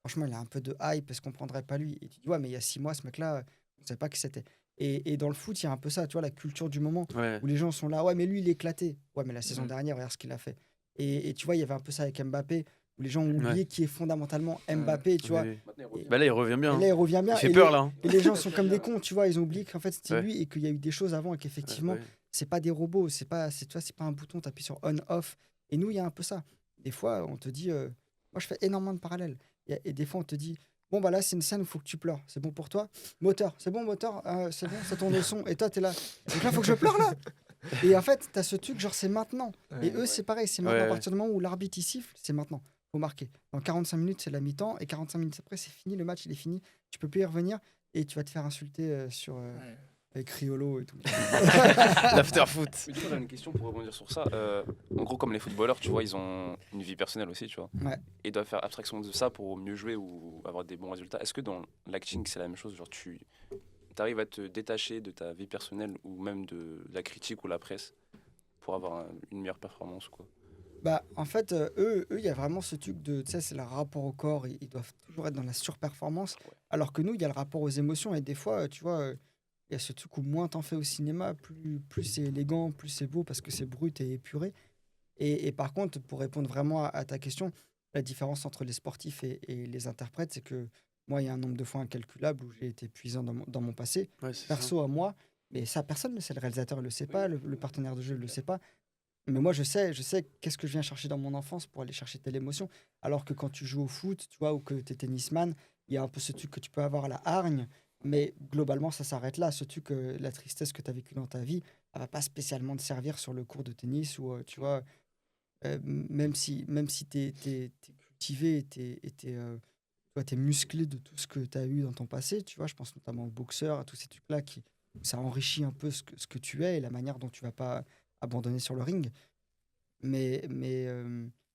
Franchement, il a un peu de hype, est-ce qu'on prendrait pas lui? Et tu dis, ouais, mais il y a 6 mois, ce mec-là, on ne savait pas qui c'était. Et dans le foot, il y a un peu ça, tu vois, la culture du moment Ouais. où les gens sont là, ouais, mais lui, il est éclaté. Ouais, mais la saison Mhm. dernière, regarde ce qu'il a fait. Et tu vois, il y avait un peu ça avec Mbappé, où les gens ont Ouais. oublié qui est fondamentalement Ouais. Mbappé, tu vois. Oui, oui. Maintenant, il Et, revient. Bah là, il revient et bien. là, il revient bien. Il fait Et peur les, là. Hein. et les gens sont comme des cons, tu vois, ils ont oublié qu'en fait, c'était Ouais. lui et qu'il y a eu des choses avant et qu'effectivement, Ouais. c'est pas des robots, tu vois, c'est pas un bouton, t'appuies sur on-off. Et nous, il y a un peu ça. Des fois, on te dit, moi, je fais énormément de parallèles. Et des fois, on te dit, bon, bah là, c'est une scène où il faut que tu pleures. C'est bon pour toi? Moteur, c'est bon, moteur? C'est bon, ça tourne le son. Et toi, t'es là. Donc là, il faut que je pleure là. Et en fait, t'as ce truc, genre, c'est maintenant. Et Ouais. eux, c'est pareil, c'est maintenant. Ouais, À partir du moment où l'arbitre il siffle, c'est maintenant. Faut marquer. Dans 45 minutes, c'est la mi-temps. Et 45 minutes après, c'est fini. Le match, il est fini. Tu peux plus y revenir. Et tu vas te faire insulter Ouais. avec Riolo et tout. L'after-foot. Mais du coup, on a une question pour rebondir sur ça. En gros, comme les footballeurs, tu vois, ils ont une vie personnelle aussi, tu vois. Ouais. Et ils doivent faire abstraction de ça pour mieux jouer ou avoir des bons résultats. Est-ce que dans l'acting, c'est la même chose? Genre, tu arrives à te détacher de ta vie personnelle ou même de la critique ou la presse pour avoir une meilleure performance ou quoi? Bah, en fait, eux, il y a vraiment ce truc de, tu sais, c'est leur rapport au corps, ils doivent toujours être dans la surperformance, Ouais. alors que nous, il y a le rapport aux émotions, et des fois, tu vois, il y a ce truc où moins t'en fais au cinéma, plus c'est élégant, plus c'est beau, parce que c'est brut et épuré. Et par contre, pour répondre vraiment à ta question, la différence entre les sportifs et les interprètes, c'est que moi, il y a un nombre de fois incalculable où j'ai été puissant dans mon passé, Ouais, c'est ça. perso à moi, mais ça, personne ne le sait, le réalisateur ne le sait pas, le partenaire de jeu ne le sait pas. Mais moi, je sais qu'est-ce que je viens chercher dans mon enfance pour aller chercher telle émotion. Alors que quand tu joues au foot, tu vois, ou que tu es tennisman, il y a un peu ce truc que tu peux avoir à la hargne, mais globalement, ça s'arrête là. Ce truc, la tristesse que tu as vécue dans ta vie, elle va pas spécialement te servir sur le cours de tennis ou, tu vois, même si tu es cultivé et tu es musclé de tout ce que tu as eu dans ton passé, tu vois, je pense notamment aux boxeurs, à tous ces trucs-là qui ça enrichit un peu ce que tu es et la manière dont tu vas pas abandonner sur le ring. Mais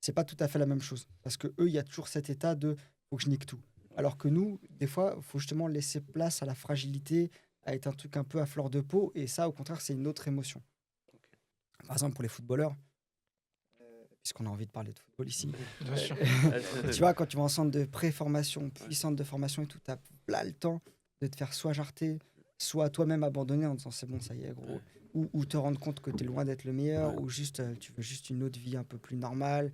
c'est pas tout à fait la même chose. Parce que eux, il y a toujours cet état de faut que je nique tout. Alors que nous, des fois, il faut justement laisser place à la fragilité, à être un truc un peu à fleur de peau. Et ça, au contraire, c'est une autre émotion. Par exemple, pour les footballeurs, puisqu'on a envie de parler de football ici, Bien sûr. tu vois, quand tu vas en centre de pré-formation, puis centre de formation et tout, tu as là le temps de te faire soit jarter, soit toi-même abandonner en disant c'est bon, ça y est, gros. Ou te rendre compte que tu es loin d'être le meilleur, Ouais. ou juste tu veux juste une autre vie un peu plus normale.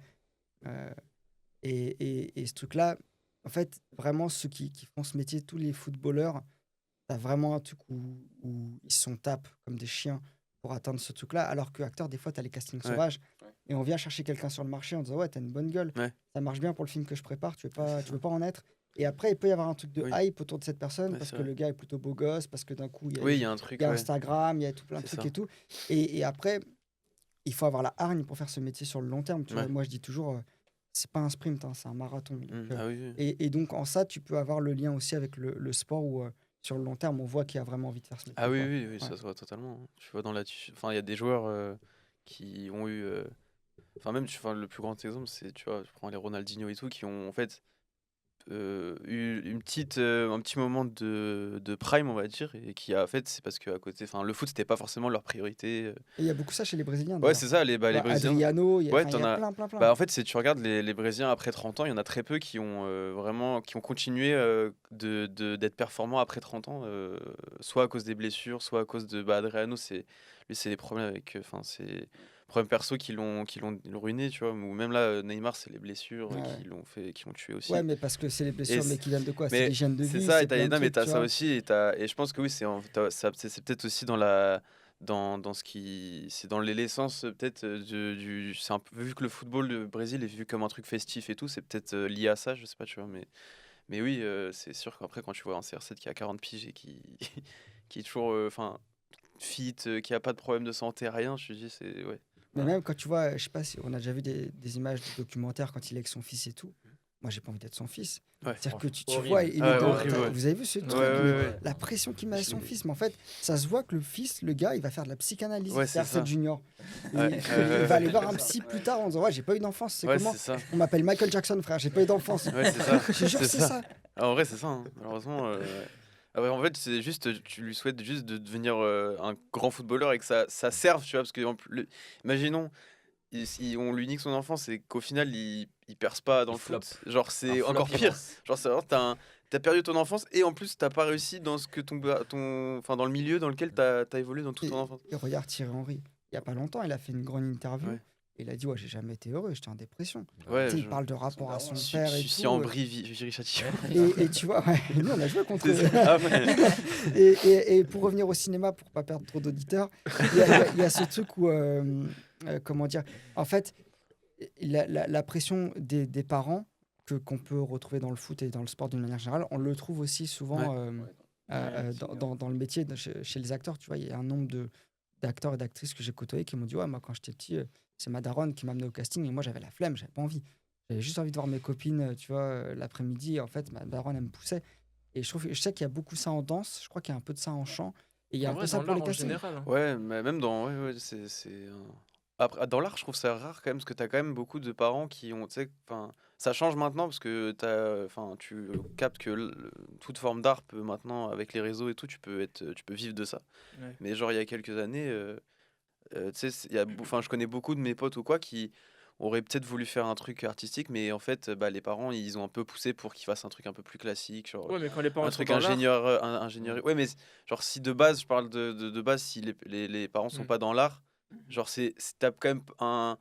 Euh, et ce truc-là, en fait, vraiment, ceux qui font ce métier, tous les footballeurs, tu as vraiment un truc où ils se sont tapent comme des chiens pour atteindre ce truc-là. Alors que acteur, des fois, tu as les castings Ouais. sauvages. Ouais. Et on vient chercher quelqu'un sur le marché en disant ouais, t'as une bonne gueule, Ouais. ça marche bien pour le film que je prépare, tu veux pas en être. Et après, il peut y avoir un truc de Oui. hype autour de cette personne Ouais, parce c'est que vrai. le gars est plutôt beau gosse, parce que d'un coup, Oui, il y a un truc. il y a Ouais. Instagram, il y a tout plein de C'est trucs ça. et tout. Et après, il faut avoir la hargne pour faire ce métier sur le long terme. Tu vois, Ouais. moi, je dis toujours, c'est pas un sprint, hein, c'est un marathon. Donc, Ah oui, oui. et donc, en ça, tu peux avoir le lien aussi avec le sport où, sur le long terme, on voit qu'il a vraiment envie de faire ce métier. Ah oui, quoi. oui, oui, ça se voit totalement. Hein. Tu vois, dans la. Enfin, il y a des joueurs qui ont eu Enfin, même, le plus grand exemple, c'est, tu vois, je prends les Ronaldinho et tout, qui ont en fait eu un petit moment de prime, on va dire, et qui a fait, c'est parce qu'à côté, enfin, le foot, c'était pas forcément leur priorité. Et il y a beaucoup ça chez les Brésiliens Ouais, d'ailleurs. c'est ça, les Brésiliens. Adriano, Ouais, il y t'en a as. plein, plein, plein. Bah, en fait, si tu regardes les Brésiliens après 30 ans, il y en a très peu qui ont qui ont continué d'être performants après 30 ans, soit à cause des blessures, soit à cause de Adriano, lui, c'est des problèmes avec, enfin, c'est problèmes perso qui l'ont ruiné, tu vois. Ou même là, Neymar, c'est les blessures Ouais, qui l'ont tué aussi. ouais, mais parce que c'est les Et blessures, mais qui viennent de quoi? C'est mais l'hygiène de c'est vie, ça, c'est plein de non, mais trucs, t'as tu ça vois. aussi, et je pense que oui, c'est peut-être aussi dans ce qui, c'est dans l'essence peut-être c'est un peu, vu que le football du Brésil est vu comme un truc festif et tout, c'est peut-être lié à ça, je sais pas, tu vois, mais oui, c'est sûr qu'après quand tu vois un CR7 qui a 40 piges et qui qui est toujours, enfin, fit, qui a pas de problème de santé, rien, je te dis, c'est ouais. Mais Voilà. même quand tu vois, je sais pas si on a déjà vu des images de documentaires quand il est avec son fils et tout. Moi, j'ai pas envie d'être son fils. Ouais. C'est-à-dire que tu Horrible. vois, il Ouais, est dans. horrible, ouais. Vous avez vu ce Ouais, truc, ouais, mais ouais. la pression qu'il met à son Je- fils. Mais en fait, ça se voit que le fils, le gars, il va faire de la psychanalyse. Ouais, c'est C'est-à-dire ça. cette junior. Ouais, Il va aller voir un psy plus tard en disant ouais, j'ai pas eu d'enfance. C'est ouais, comment? c'est ça. On m'appelle Michael Jackson, frère. J'ai pas eu d'enfance. Ouais, c'est ça. Je te jure, C'est c'est ça. ça. Ah, en vrai, c'est ça, hein. Malheureusement. Ah ouais, en fait, c'est juste, tu lui souhaites juste de devenir un grand footballeur et que ça serve, tu vois, parce que imaginons, on lui nique son enfance et qu'au final, il perce pas dans Il le flop. foot. Genre, Un c'est flop encore pire. immense. Genre, t'as perdu ton enfance et en plus, t'as pas réussi dans ce que enfin, dans le milieu dans lequel t'as évolué dans toute ton enfance. Et regarde Thierry Henry. Il y a pas longtemps, il a fait une grande interview. Ouais. Et il a dit ouais, j'ai jamais été heureux. J'étais en dépression. Ouais, Tu sais, il parle de rapport à son père et Sucy tout. en brie, Viry Châtillon. Et tu vois, ouais, nous on a joué contre C'est eux. ça. Ah ouais. Et pour revenir au cinéma, pour pas perdre trop d'auditeurs, il y a ce truc où, comment dire, en fait, la pression des parents qu'on peut retrouver dans le foot et dans le sport d'une manière générale, on le trouve aussi souvent dans le métier, chez les acteurs. Tu vois, il y a un nombre d'acteurs et d'actrices que j'ai côtoyés qui m'ont dit ouais, moi quand j'étais petit, c'est ma daronne qui m'a amené au casting et moi j'avais la flemme, j'avais pas envie. J'avais juste envie de voir mes copines, tu vois, l'après-midi. En fait, ma daronne, elle me poussait. Et je sais qu'il y a beaucoup ça en danse, je crois qu'il y a un peu de ça en chant, et il y a En un peu vrai, ça dans pour les l'art en castings. général, hein. Ouais, mais même dans. Ouais, ouais, Après, dans l'art, je trouve ça rare quand même, parce que t'as quand même beaucoup de parents qui ont. Tu sais, enfin, ça change maintenant, parce que enfin, tu captes que toute forme d'art peut maintenant, avec les réseaux et tout, tu peux vivre de ça. Ouais. Mais genre, il y a quelques années, tu sais, enfin, je connais beaucoup de mes potes ou quoi qui auraient peut-être voulu faire un truc artistique, mais en fait, bah, les parents, ils ont un peu poussé pour qu'ils fassent un truc un peu plus classique, genre Ouais, mais quand les parents un sont truc dans l'art, ingénieur, ingénierie. Ouais, mais genre si de base, je parle de base, si les parents sont Mm. pas dans l'art, genre t'as quand même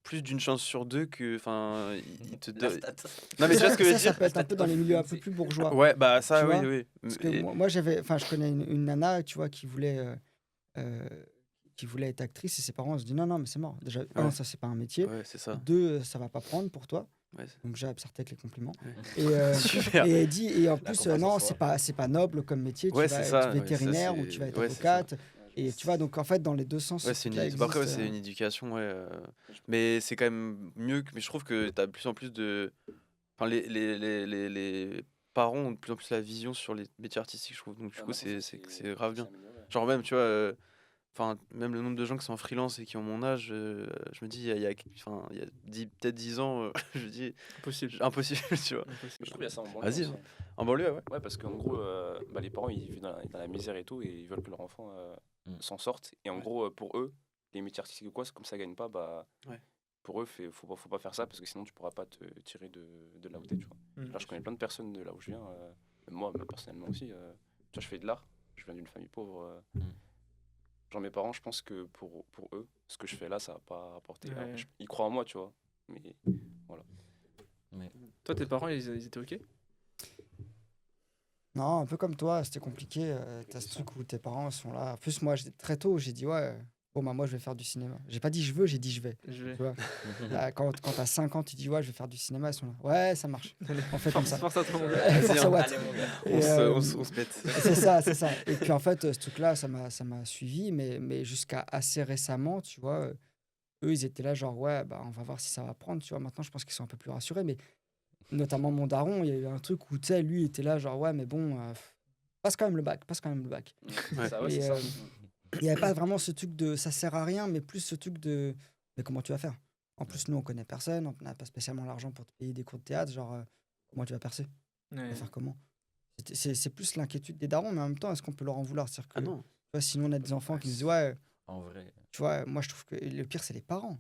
plus d'une chance sur deux que, enfin, ils te La donnent. stat. Non, mais tu vois ce que je veux Ça dire? peut être un peu dans les milieux un peu plus bourgeois. Ouais, bah ça, Tu oui, vois, oui. Parce que Et- moi je connais une nana, tu vois, qui voulait être actrice et ses parents se disent non, non, mais c'est mort. Déjà, un, Ouais. ça, c'est pas un métier. Ouais, c'est ça. Deux, ça va pas prendre pour toi. Ouais, Donc, j'ai absorté avec les compliments. Ouais. Et, Super. et elle dit, et en La plus, confiance en non, soi. c'est pas noble comme métier. Ouais, Tu c'est vas ça, être ouais, ça, vétérinaire ou c'est- tu vas être ouais, c'est ça. avocate. Et tu vois, donc en fait, dans les deux sens, Ouais, ce c'est truc-là bah, après, ouais, existe, c'est une éducation, ouais. Mais c'est quand même mieux mais je trouve que t'as de plus en plus de. Enfin, les parents ont de plus en plus la vision sur les métiers artistiques, je trouve. Donc, du coup, c'est grave bien. Genre, même, tu vois, enfin, même le nombre de gens qui sont en freelance et qui ont mon âge, je me dis, enfin, il y a peut-être 10 ans, je me dis, impossible. impossible, tu vois. Impossible. Je trouve qu'il y a ça en banlieue Vas-y, aussi. hein. En banlieue, ouais. Ouais, parce qu'en gros, bah, les parents, ils vivent dans la misère et tout, et ils veulent que leur enfant s'en sorte. Et en Ouais. gros, pour eux, les métiers artistiques ou quoi, c'est comme ça gagne pas, bah, Ouais. pour eux, faut pas faire ça, parce que sinon, tu pourras pas te tirer de là où t'es, tu vois. Mm. Là, je connais plein de personnes de là où je viens, même moi, même personnellement aussi. Tu vois, je fais de l'art, je viens d'une famille pauvre. Genre, mes parents, je pense que pour eux, ce que je fais là, ça va pas apporter. Ouais. Ils croient en moi, tu vois. Mais Toi, tes parents, ils étaient OK? Non, un peu comme toi, c'était compliqué. T'as ce truc où tes parents sont là. En plus, moi, très tôt, j'ai dit, ouais, bon, bah, moi, je vais faire du cinéma. J'ai pas dit je veux, j'ai dit je vais. Je vais. Tu vois. Là, quand t'as 5 ans, tu dis, ouais, je vais faire du cinéma, ils sont là. Ouais, ça marche. On fait comme ça. Force à toi, mon gars. Force Vas-y, à hein. Watt. Allez, mon gars. Et, On se pète. c'est ça, c'est ça. Et puis en fait, ce truc-là, ça m'a suivi, mais jusqu'à assez récemment, tu vois, eux, ils étaient là, genre, ouais, bah, on va voir si ça va prendre, tu vois. Maintenant, je pense qu'ils sont un peu plus rassurés, mais notamment mon daron, il y a eu un truc où, tu sais, lui, il était là, genre, ouais, mais bon, passe quand même le bac, passe quand même le bac. Ouais. ça, ouais, Et, c'est ça. il n'y avait pas vraiment ce truc de ça sert à rien, mais plus ce truc de, mais comment tu vas faire? En plus, nous, on connaît personne, on n'a pas spécialement l'argent pour te payer des cours de théâtre. Genre, comment tu vas percer? Tu Ouais. vas faire comment? C'est plus l'inquiétude des darons, mais en même temps, est-ce qu'on peut leur en vouloir? C'est-à-dire que, Ah non. tu vois, sinon, on a des enfants qui nous disent, ouais, En vrai. tu vois, moi, je trouve que le pire, c'est les parents.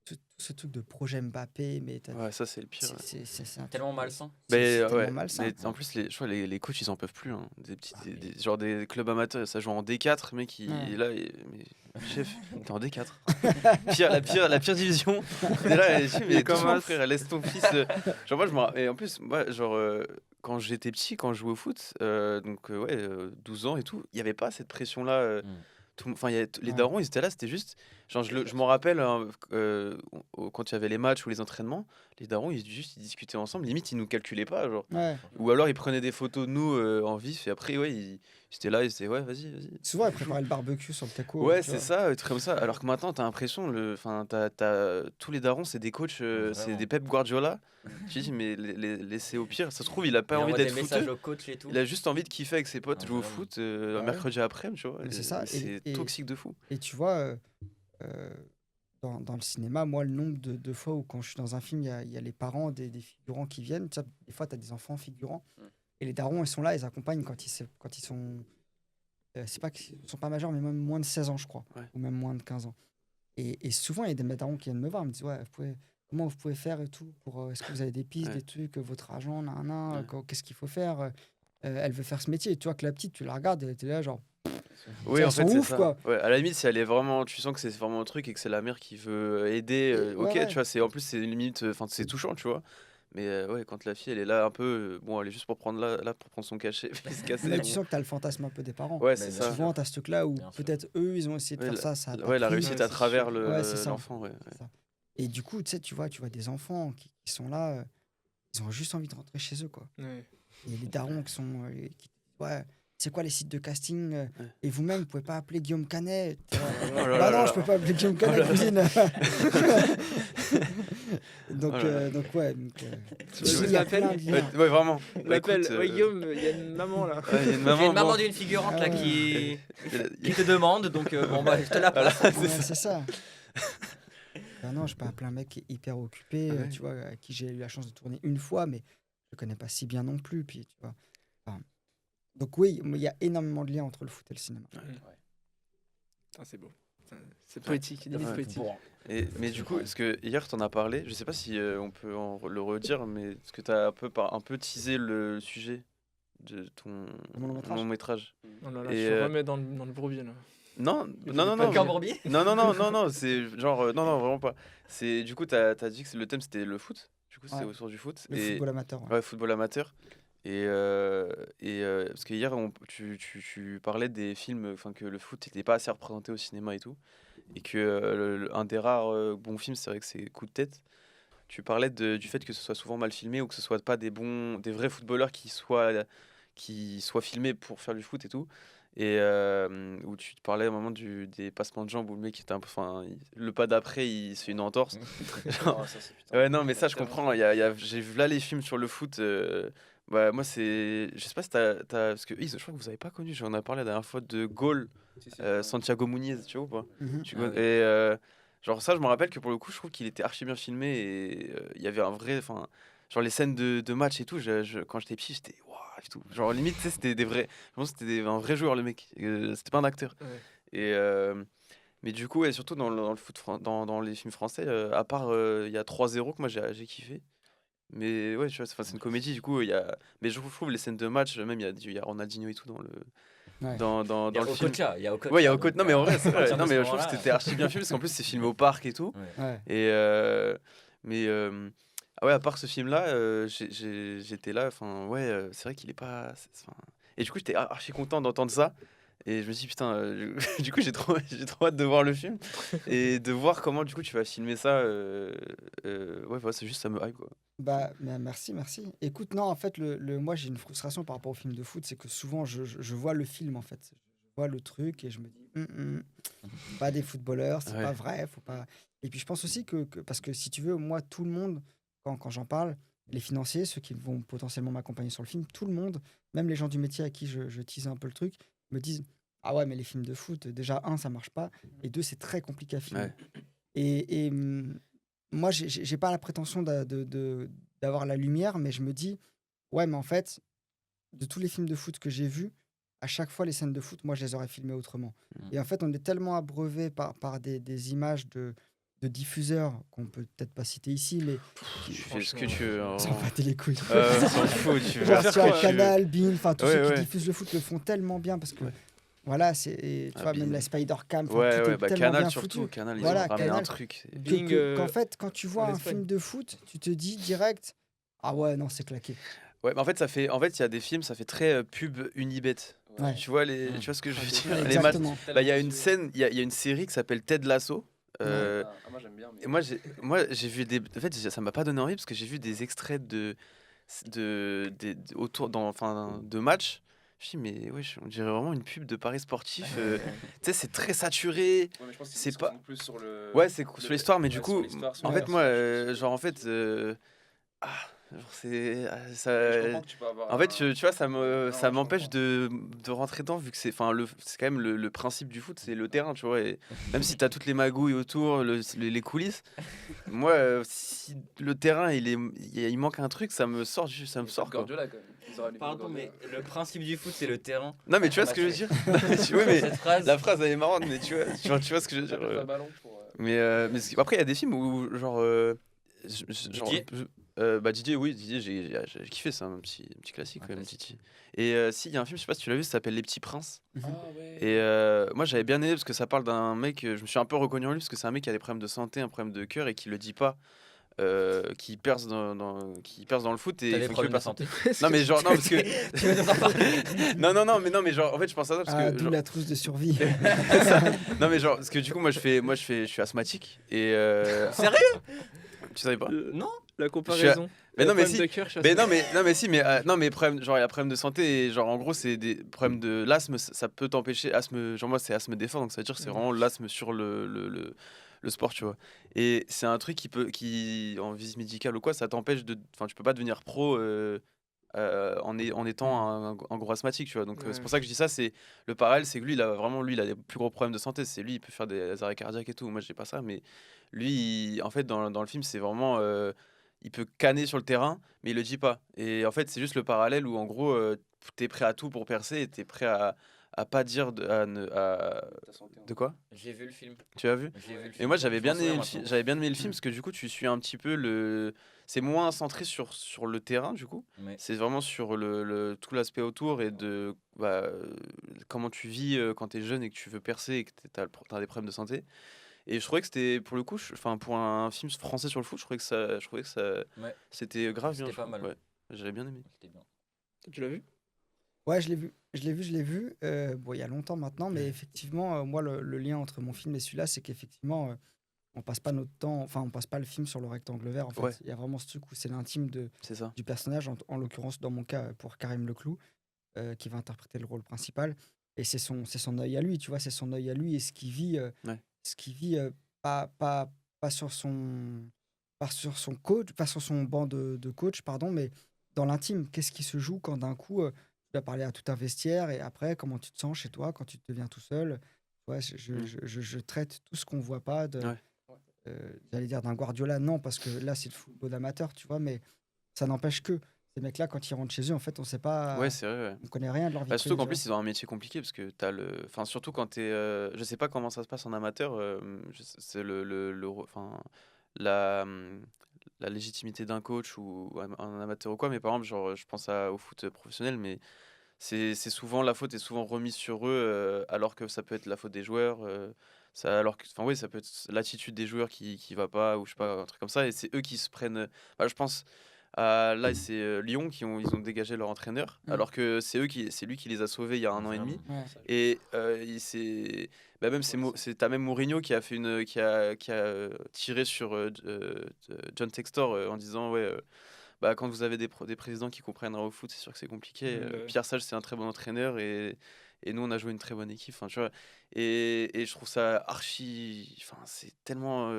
Tout ce truc de projet Mbappé, mais Ouais, ça, c'est le pire. c'est un truc, Tellement malsain. c'est tellement Ouais. malsain. Mais en plus, je crois les coachs, ils en peuvent plus. Hein. Genre des clubs amateurs, ça joue en D4, mec, Ouais. là, mais chef, t'es en D4. La pire division. Et là, je dis, mais Comment doucement, ça frère, laisse ton fils. Genre, moi, et en plus, moi, genre, quand j'étais petit, quand je jouais au foot, donc, 12 ans et tout, il n'y avait pas cette pression-là. Enfin, les Ouais. darons, ils étaient là, c'était juste. Genre, je m'en rappelle, hein, quand il y avait les matchs ou les entraînements, les darons, ils discutaient ensemble, limite, ils nous calculaient pas. Genre. Ouais. Ou alors, ils prenaient des photos de nous en vif, et après, ouais, ils étaient là, ils disaient, ouais, vas-y. Souvent, ils préparaient le barbecue sur le taco. Ouais, tu c'est vois. ça, truc comme ça. Alors que maintenant, t'as l'impression, tous les darons, c'est des coachs, c'est Vraiment. des Pep Guardiola. Tu dis, mais laissez au pire. Ça se trouve, il a pas Il envie envoie d'être des messages footeux. au coach et tout. Il a juste envie de kiffer avec ses potes, Ah, jouer au vraiment. foot Ouais. mercredi après, tu vois. Mais c'est ça, C'est et- toxique de fou. Et tu vois, dans le cinéma, moi, le nombre de fois où quand je suis dans un film, il y a les parents des figurants qui viennent. Tu sais, des fois, tu as des enfants figurants. Et les darons, ils sont là, ils accompagnent quand ils sont... c'est pas qu'ils sont pas majeurs, mais même moins de 16 ans, je crois. Ouais. Ou même moins de 15 ans. Et souvent, il y a des darons qui viennent me voir, ils me disent, ouais, comment vous pouvez faire et tout pour, est-ce que vous avez des pistes, Ouais. des trucs, votre argent, nan, Ouais. qu'est-ce qu'il faut faire? Elle veut faire ce métier. Et tu vois que la petite, tu la regardes, elle était là, genre... Oui, Elles en fait, sont c'est ouf, ça. quoi. Ouais, à la limite, si elle est vraiment, tu sens que c'est vraiment un truc et que c'est la mère qui veut aider, Ouais, ok, ouais. tu vois, en plus, c'est limite, enfin, c'est touchant, tu vois. Mais ouais, quand la fille, elle est là un peu, bon, elle est juste pour prendre là pour prendre son cachet, puis se casser. Mais bon. tu sens que tu as le fantasme un peu des parents. Ouais, Mais c'est bien ça. sûr. Souvent, tu as ce truc-là où Bien sûr. peut-être eux, ils ont essayé de Ouais, faire ça, ça a pas Ouais, la pris. réussite Ouais, à c'est travers sûr. Ouais, c'est ça. l'enfant, ouais. C'est ça. Et du coup, tu vois des enfants qui sont là, ils ont juste envie de rentrer chez eux, quoi. Ouais. Et les darons qui sont... ouais, c'est quoi les sites de casting Ouais. et vous-même, vous pouvez pas appeler Guillaume Canet. Oh là Bah là non, là. je peux pas appeler Guillaume Canet, cousine. donc, Oh là là. donc, ouais. Tu veux que je il y a l'appelle plein de liens. Ouais, vraiment. On Bah, l'appelle. écoute, Ouais, Guillaume, il y a une maman là. ouais, il y a une J'ai maman, une maman bon. d'une figurante Ah là ouais. qui te demande, donc bon bah je te la passe. Voilà, Ouais, c'est ça. Ben non, je peux appeler un mec qui est hyper occupé, Ouais. tu vois, à qui j'ai eu la chance de tourner une fois, mais je le connais pas si bien non plus. Puis, tu vois. Enfin, donc oui, il y a énormément de liens entre le foot et le cinéma. Ah, c'est beau. C'est poétique, limite Ouais. poétique. Bon. Mais du coup, est-ce que hier t'en as parlé, je sais pas si on peut le redire, mais est-ce que t'as un peu teasé le sujet de ton Mon long-métrage long métrage? Oh là là, Et, je te remets dans le bourbier là. Non, Mais non, non, pas non. Encore dire. Bourbier. Non, c'est genre, non, vraiment pas. C'est du coup, t'as dit que le thème c'était le foot. Du coup, c'était Ouais. autour du foot. Le et football amateur. Ouais. ouais, football amateur. Et parce que hier, tu parlais des films, enfin que le foot n'était pas assez représenté au cinéma et tout, et que un des rares bons films, c'est vrai que c'est Coup de tête. Tu parlais du fait que ce soit souvent mal filmé ou que ce soit pas des vrais footballeurs qui soient filmés pour faire du foot et tout. Et où tu te parlais à un moment des passements de jambes où le mec était un peu, enfin, le pas d'après, il se fait une entorse. Genre, ouais, non, mais ça, je comprends. J'ai vu là les films sur le foot. Bah, moi, je sais pas si parce que je crois que vous avez pas connu. J'en ai parlé la dernière fois de Gaulle, Santiago Muniz, tu vois ou pas? Mhm. Tu Ah connais- oui. Et genre, ça, je me rappelle que pour le coup, je trouve qu'il était archi bien filmé et il y avait un vrai. Enfin, genre, les scènes de match et tout, quand j'étais petit, j'étais. Waouh, et tout. Genre, limite, tu sais, c'était des vrais. Je pense que c'était un vrai joueur, le mec. C'était pas un acteur. Ouais. Et. Mais du coup, et surtout dans le foot, dans les films français, à part il y a 3-0 que moi j'ai kiffé. Mais ouais, tu vois, c'est une comédie, du coup, mais je trouve les scènes de match, même il y a Ronaldinho et tout dans le, Ouais. dans Il y a le film. Okocha, il y a Okocha. Ouais, il y a donc, Okocha. Non, mais en vrai, c'est à vrai. partir Non, de mais ce je trouve que moment-là, c'était archi bien filmé, parce qu'en plus, c'est filmé au parc et tout. ouais. Ouais. Et mais ah ouais, à part ce film-là, j'étais là. Enfin, ouais, c'est vrai qu'il est pas. Enfin, et du coup, j'étais archi content d'entendre ça. Et je me suis dit, putain, du coup, j'ai trop hâte de voir le film et de voir comment, du coup, tu vas filmer ça. Ouais, voilà, c'est juste, ça me hype, quoi. Bah, merci. Écoute, non, en fait, moi, j'ai une frustration par rapport au film de foot, c'est que souvent, je vois le film, en fait. Je vois le truc et je me dis, pas des footballeurs, c'est Ouais. pas vrai, faut pas... Et puis, je pense aussi parce que, si tu veux, moi, tout le monde, quand j'en parle, les financiers, ceux qui vont potentiellement m'accompagner sur le film, tout le monde, même les gens du métier à qui je tease un peu le truc, me disent, ah ouais, mais les films de foot, déjà, ça marche pas, et deux, c'est très compliqué à filmer. Ouais. Et moi, j'ai pas la prétention d'avoir la lumière, mais je me dis, ouais, mais en fait, de tous les films de foot que j'ai vus, à chaque fois, les scènes de foot, moi, je les aurais filmées autrement. Mm. Et en fait, on est tellement abreuvé par des images de diffuseurs qu'on peut peut-être pas citer ici, mais Tu fais ce que tu veux. on s'en battait les couilles. On s'en fout, tu veux Genre faire ce sur que tu veux. Canal, Bein, enfin tous Ouais, ceux qui ouais. diffusent le foot le font tellement bien parce que Ouais. voilà, tu Ah, vois, même Bein. la Spider Cam, enfin, Ouais, tout ouais, est bah tellement Canal bien surtout. foutu. Canal, ils Voilà, ont ramené un Canal. truc. Bing, Qu'en fait, quand tu vois en un Espagne. film de foot, tu te dis direct, ah ouais, non, c'est claqué. Ouais, mais en fait, il y a des films, ça fait très pub Unibet. Ouais. Tu vois, tu vois ce que je veux dire Les matchs. Exactement. Bah, il y a une scène, il y a une série qui s'appelle Ted Lasso. Moi j'aime bien. Et moi, j'ai vu des. En fait, ça m'a pas donné envie parce que j'ai vu des extraits autour, enfin, de matchs. Je me dis, mais ouais, on dirait vraiment une pub de paris sportif. Tu sais, c'est très saturé. c'est pas- plus sur le. Ouais, c'est sur l'histoire, mais du ouais, coup, sur l'histoire, sur en les fait, moi, personnages, sur- genre, en fait, genre, c'est. Ça, Je comprends que tu peux avoir en fait, un- tu vois, ça Non, je m'empêche comprends. de rentrer dedans, vu que c'est quand même le principe du foot, c'est le terrain, tu vois. Et même si tu as toutes les magouilles autour, les coulisses, moi, si le terrain, il manque un truc, ça me sort, ça me sort, quoi. Guardiola, quand même. Ils auraient mis Pardon, Guardiola. mais le principe du foot, c'est le terrain. Non, mais tu vois ce que je veux dire Non, mais oui, mais Cette phrase. la phrase, elle est marrante, mais tu vois ce que je veux Ça dire pèse un ballon pour. mais après, il y a des films où, genre. Didier Bah Didier, oui, Didier, j'ai kiffé ça, un petit classique, Un quand même, classique. Titi. Et si, il y a un film, je sais pas si tu l'as vu, ça s'appelle Les Petits Princes. Ah ouais. Et moi, j'avais bien aimé parce que ça parle d'un mec, je me suis un peu reconnu en lui parce que c'est un mec qui a des problèmes de santé, un problème de cœur et qui le dit pas, qui perce qui perce dans le foot et T'as il des faut que problèmes de pas santé. Non, mais genre, non, parce que. Tu veux nous en parler non, mais genre, en fait, je pense à ça parce Ah, que. d'où genre- la trousse de survie. Non, mais genre, parce que du coup, moi, je suis asthmatique et. Sérieux Tu savais pas Non. La comparaison. Mais non, mais Problème si. de cœur, je suis Mais assez- non, mais si, mais non, mais problème, genre il y a problème de santé et genre en gros c'est des problèmes de l'asthme, ça peut t'empêcher asthme, genre moi c'est asthme d'effort donc ça veut dire que c'est vraiment l'asthme sur le sport, tu vois. Et c'est un truc qui en visite médicale ou quoi, ça t'empêche enfin tu peux pas devenir pro en étant un gros asthmatique, tu vois. Donc c'est Ouais. pour ça que je dis ça, c'est le parallèle, c'est que lui il a des plus gros problèmes de santé, c'est lui il peut faire des arrêts cardiaques et tout. Moi j'ai pas ça, mais lui en fait dans le film c'est vraiment il peut canner sur le terrain, mais il le dit pas. Et en fait, c'est juste le parallèle où, en gros, t'es prêt à tout pour percer et t'es prêt à pas dire de quoi J'ai vu le film. Tu as vu J'ai vu le Et film. moi, Je m'en souviens maintenant. j'avais bien aimé le film parce que du coup, tu suis un petit peu c'est moins centré sur le terrain, du coup. Mais C'est vraiment sur tout l'aspect autour et comment tu vis quand t'es jeune et que tu veux percer et que t'as des problèmes de santé. Et je trouvais que c'était, pour le coup, pour un film français sur le foot, je trouvais que ça ouais, c'était grave bien. C'était je pas trouve. mal. Ouais, j'avais bien aimé. c'était bien. Tu l'as vu? Ouais, je l'ai vu. Bon, il y a longtemps maintenant, mais effectivement, moi, le lien entre mon film et celui-là, c'est qu'effectivement, on passe pas notre temps, enfin, on passe pas le film sur le rectangle vert. En fait, Ouais. il y a vraiment ce truc où c'est l'intime C'est ça. du personnage, en l'occurrence, dans mon cas, pour Karim Leclou, qui va interpréter le rôle principal. Et c'est son œil à lui, tu vois, c'est son œil à lui et ce qu'il vit, Ouais. pas sur son coach, pas sur son banc de coach, pardon, mais dans l'intime. Qu'est-ce qui se joue quand d'un coup, tu dois parler à tout un vestiaire et après, comment tu te sens chez toi quand tu deviens tout seul. Ouais, je traite tout ce qu'on voit pas Ouais. j'allais dire d'un Guardiola, non, parce que là, c'est le football amateur, tu vois, mais ça n'empêche que ces mecs-là, quand ils rentrent chez eux, en fait, on sait pas, Ouais, c'est vrai. Ouais. on connaît rien de leur vie. Bah, de tous surtout les qu'en jours. plus, ils ont un métier compliqué parce que enfin, surtout quand t'es, je sais pas comment ça se passe en amateur, c'est enfin, la, la légitimité d'un coach ou un amateur ou quoi, mais par exemple, genre, je pense au foot professionnel, mais c'est souvent la faute est souvent remise sur eux, alors que ça peut être la faute des joueurs, alors que, enfin, oui, ça peut être l'attitude des joueurs qui va pas, ou je sais pas, un truc comme ça, et c'est eux qui se prennent. Bah, je pense. Là, c'est Lyon ils ont dégagé leur entraîneur, Mm. alors que c'est lui qui les a sauvés il y a un an et demi. Ouais. Et même t'as même Mourinho qui a fait qui a tiré sur John Textor en disant ouais. Bah, quand vous avez des présidents qui comprennent au foot, c'est sûr que c'est compliqué. Ouais. Pierre Sage, c'est un très bon entraîneur et nous, on a joué une très bonne équipe. Enfin, tu vois, et je trouve ça enfin, c'est tellement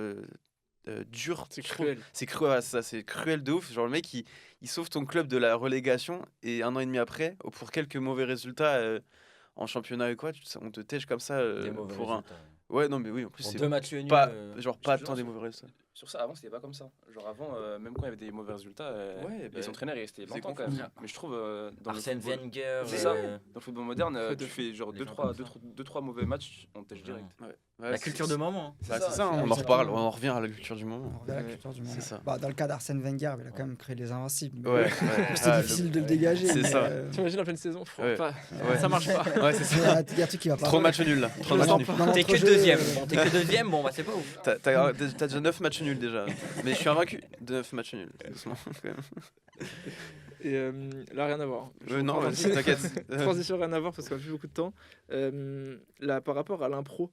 dur. C'est je trouve. cruel. C'est cruel, ça, c'est cruel de ouf. Genre, le mec, il sauve ton club de la relégation et un an et demi après, pour quelques mauvais résultats en championnat et quoi, on te tèche comme ça Des mauvais pour résultats. Ouais, non, mais oui, en plus, Pour c'est 2 matchs nuls. pas, genre, pas je tant des pense- mauvais résultats. sur ça, avant, c'était pas comme ça. Genre, avant, même quand il y avait des mauvais résultats, Ouais, les entraîneurs, ils restaient c'est longtemps quand même. Mais je trouve, dans le Arsène football, Wenger. c'est ça. Dans le football moderne, Faute tu de- fais genre des gens comme ça. 2-3 mauvais matchs, on tèche direct. Ouais, La culture de moment. Bah, ça, c'est ça, hein, on en exactement. reparle, on en revient à la culture du moment. On revient à la Ouais, culture du c'est monde. ça. Bah, dans le cas d'Arsène Wenger, il a quand même créé les Invincibles. mais Ouais, c'est Ah, difficile de le dégager. c'est mais, ça. T'imagines en pleine saison? Ouais. Ouais. Ça marche pas. Ouais, c'est Il y ça. a il y a un truc qui va pas. Trop de matchs nuls là. Trop de Je matchs sens nuls. pas. T'es que L'entrejeu, deuxième. Bon, t'es que deuxième, bon, bah c'est pas ouf. T'as déjà 9 matchs nuls déjà. Mais je suis invaincu de 9 matchs nuls. Doucement, quand même. Et là, rien à voir. Non, reprends vas-y, t'inquiète. Transition, rien à voir parce qu'on a plus beaucoup de temps. Là, par rapport à l'impro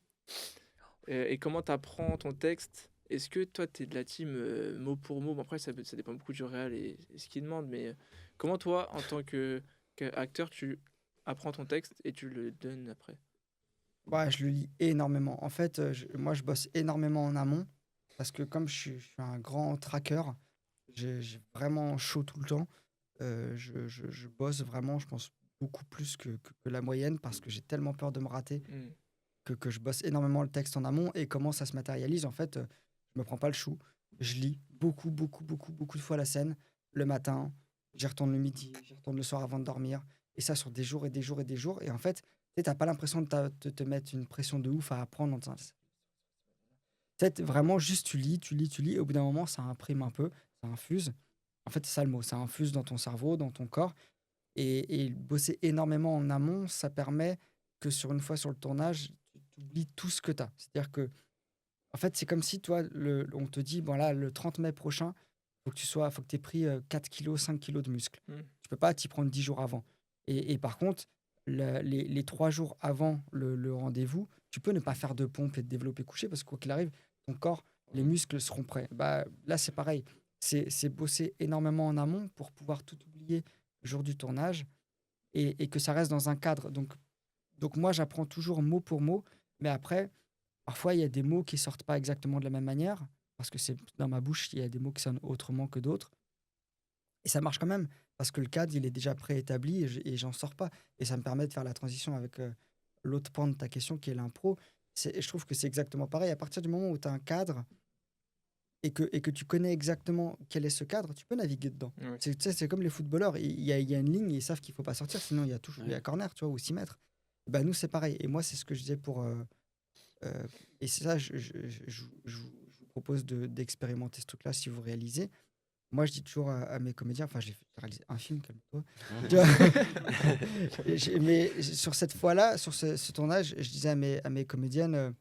et comment tu apprends ton texte, est-ce que toi, tu es de la team mot pour mot? Bon, après, ça dépend beaucoup du réel et ce qu'il demande, mais comment toi, en tant qu'acteur, tu apprends ton texte et tu le donnes après? Ouais, je le lis énormément. En fait, moi, je bosse énormément en amont parce que comme je suis un grand tracker, j'ai vraiment chaud tout le temps. Je bosse vraiment, je pense, beaucoup plus que la moyenne parce que j'ai tellement peur de me rater que je bosse énormément le texte en amont. Et comment ça se matérialise, en fait, je me prends pas le chou. Je lis beaucoup, beaucoup, beaucoup, beaucoup de fois la scène le matin, j'y retourne le midi, j'y retourne le soir avant de dormir. Et ça sur des jours et des jours et des jours. Et en fait, tu n'as pas l'impression de te mettre une pression de ouf à apprendre. Peut-être vraiment juste tu lis, tu lis, tu lis. Et au bout d'un moment, ça imprime un peu, ça infuse. En fait, c'est ça le mot, ça infuse dans ton cerveau, dans ton corps. Et bosser énormément en amont, ça permet que sur une fois sur le tournage, tu oublies tout ce que tu as. C'est-à-dire que, en fait, c'est comme si toi, on te dit, bon là, le 30 mai prochain, faut que tu aies pris 4 kilos, 5 kilos de muscles. Tu peux pas t'y prendre 10 jours avant. Et par contre, les 3 jours avant le rendez-vous, tu peux ne pas faire de pompe et de développer couché parce que quoi qu'il arrive, ton corps, les muscles seront prêts. Bah, là, c'est pareil. C'est bosser énormément en amont pour pouvoir tout oublier le jour du tournage et que ça reste dans un cadre. Donc moi, j'apprends toujours mot pour mot, mais après, parfois, il y a des mots qui sortent pas exactement de la même manière parce que c'est dans ma bouche, il y a des mots qui sonnent autrement que d'autres. Et ça marche quand même, parce que le cadre, il est déjà préétabli et j'en sors pas. Et ça me permet de faire la transition avec l'autre pan de ta question qui est l'impro. Je trouve que c'est exactement pareil. À partir du moment où tu as un cadre et que tu connais exactement quel est ce cadre, tu peux naviguer dedans. Ouais. Tu sais, c'est comme les footballeurs. Il y a une ligne, ils savent qu'il faut pas sortir, sinon il y a il y a corner, tu vois, ou 6 mètres. Bah, nous, c'est pareil. Et moi, c'est ce que je disais pour. Et c'est ça, je vous propose d'expérimenter ce truc-là si vous réalisez. Moi, je dis toujours à mes comédiens, enfin, j'ai réalisé un film, calme-toi. Tu vois. Mais sur cette fois-là, sur ce tournage, je disais à mes comédiennes,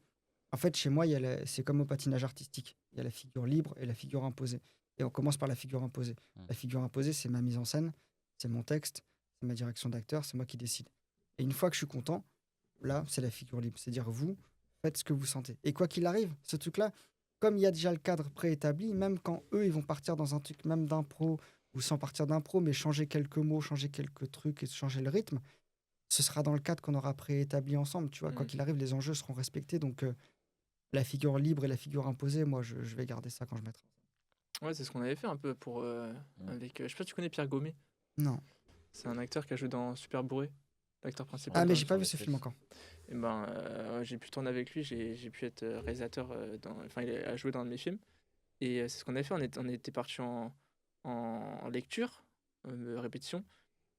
en fait, chez moi, c'est comme au patinage artistique. Il y a la figure libre et la figure imposée. Et on commence par la figure imposée. La figure imposée, c'est ma mise en scène, c'est mon texte, c'est ma direction d'acteur, c'est moi qui décide. Et une fois que je suis content, là, c'est la figure libre. C'est-à-dire, vous, faites ce que vous sentez. Et quoi qu'il arrive, ce truc-là, comme il y a déjà le cadre préétabli, même quand eux, ils vont partir dans un truc même d'impro ou sans partir d'impro, mais changer quelques mots, changer quelques trucs et changer le rythme, ce sera dans le cadre qu'on aura préétabli ensemble. Tu vois, quoi qu'il arrive, les enjeux seront respectés. Donc, la figure libre et la figure imposée, moi, je vais garder ça quand je mettrai. Ouais, c'est ce qu'on avait fait un peu pour avec. Je sais pas si tu connais Pierre Gomé. Non. C'est un acteur qui a joué dans Super Bourré, l'acteur principal. Ah, mais dans j'ai le pas sens vu des ce fesses. film encore. Et ben, j'ai pu tourner avec lui, j'ai pu être réalisateur enfin, il a joué dans un de mes films. Et c'est ce qu'on avait fait, on était parti en lecture, répétition.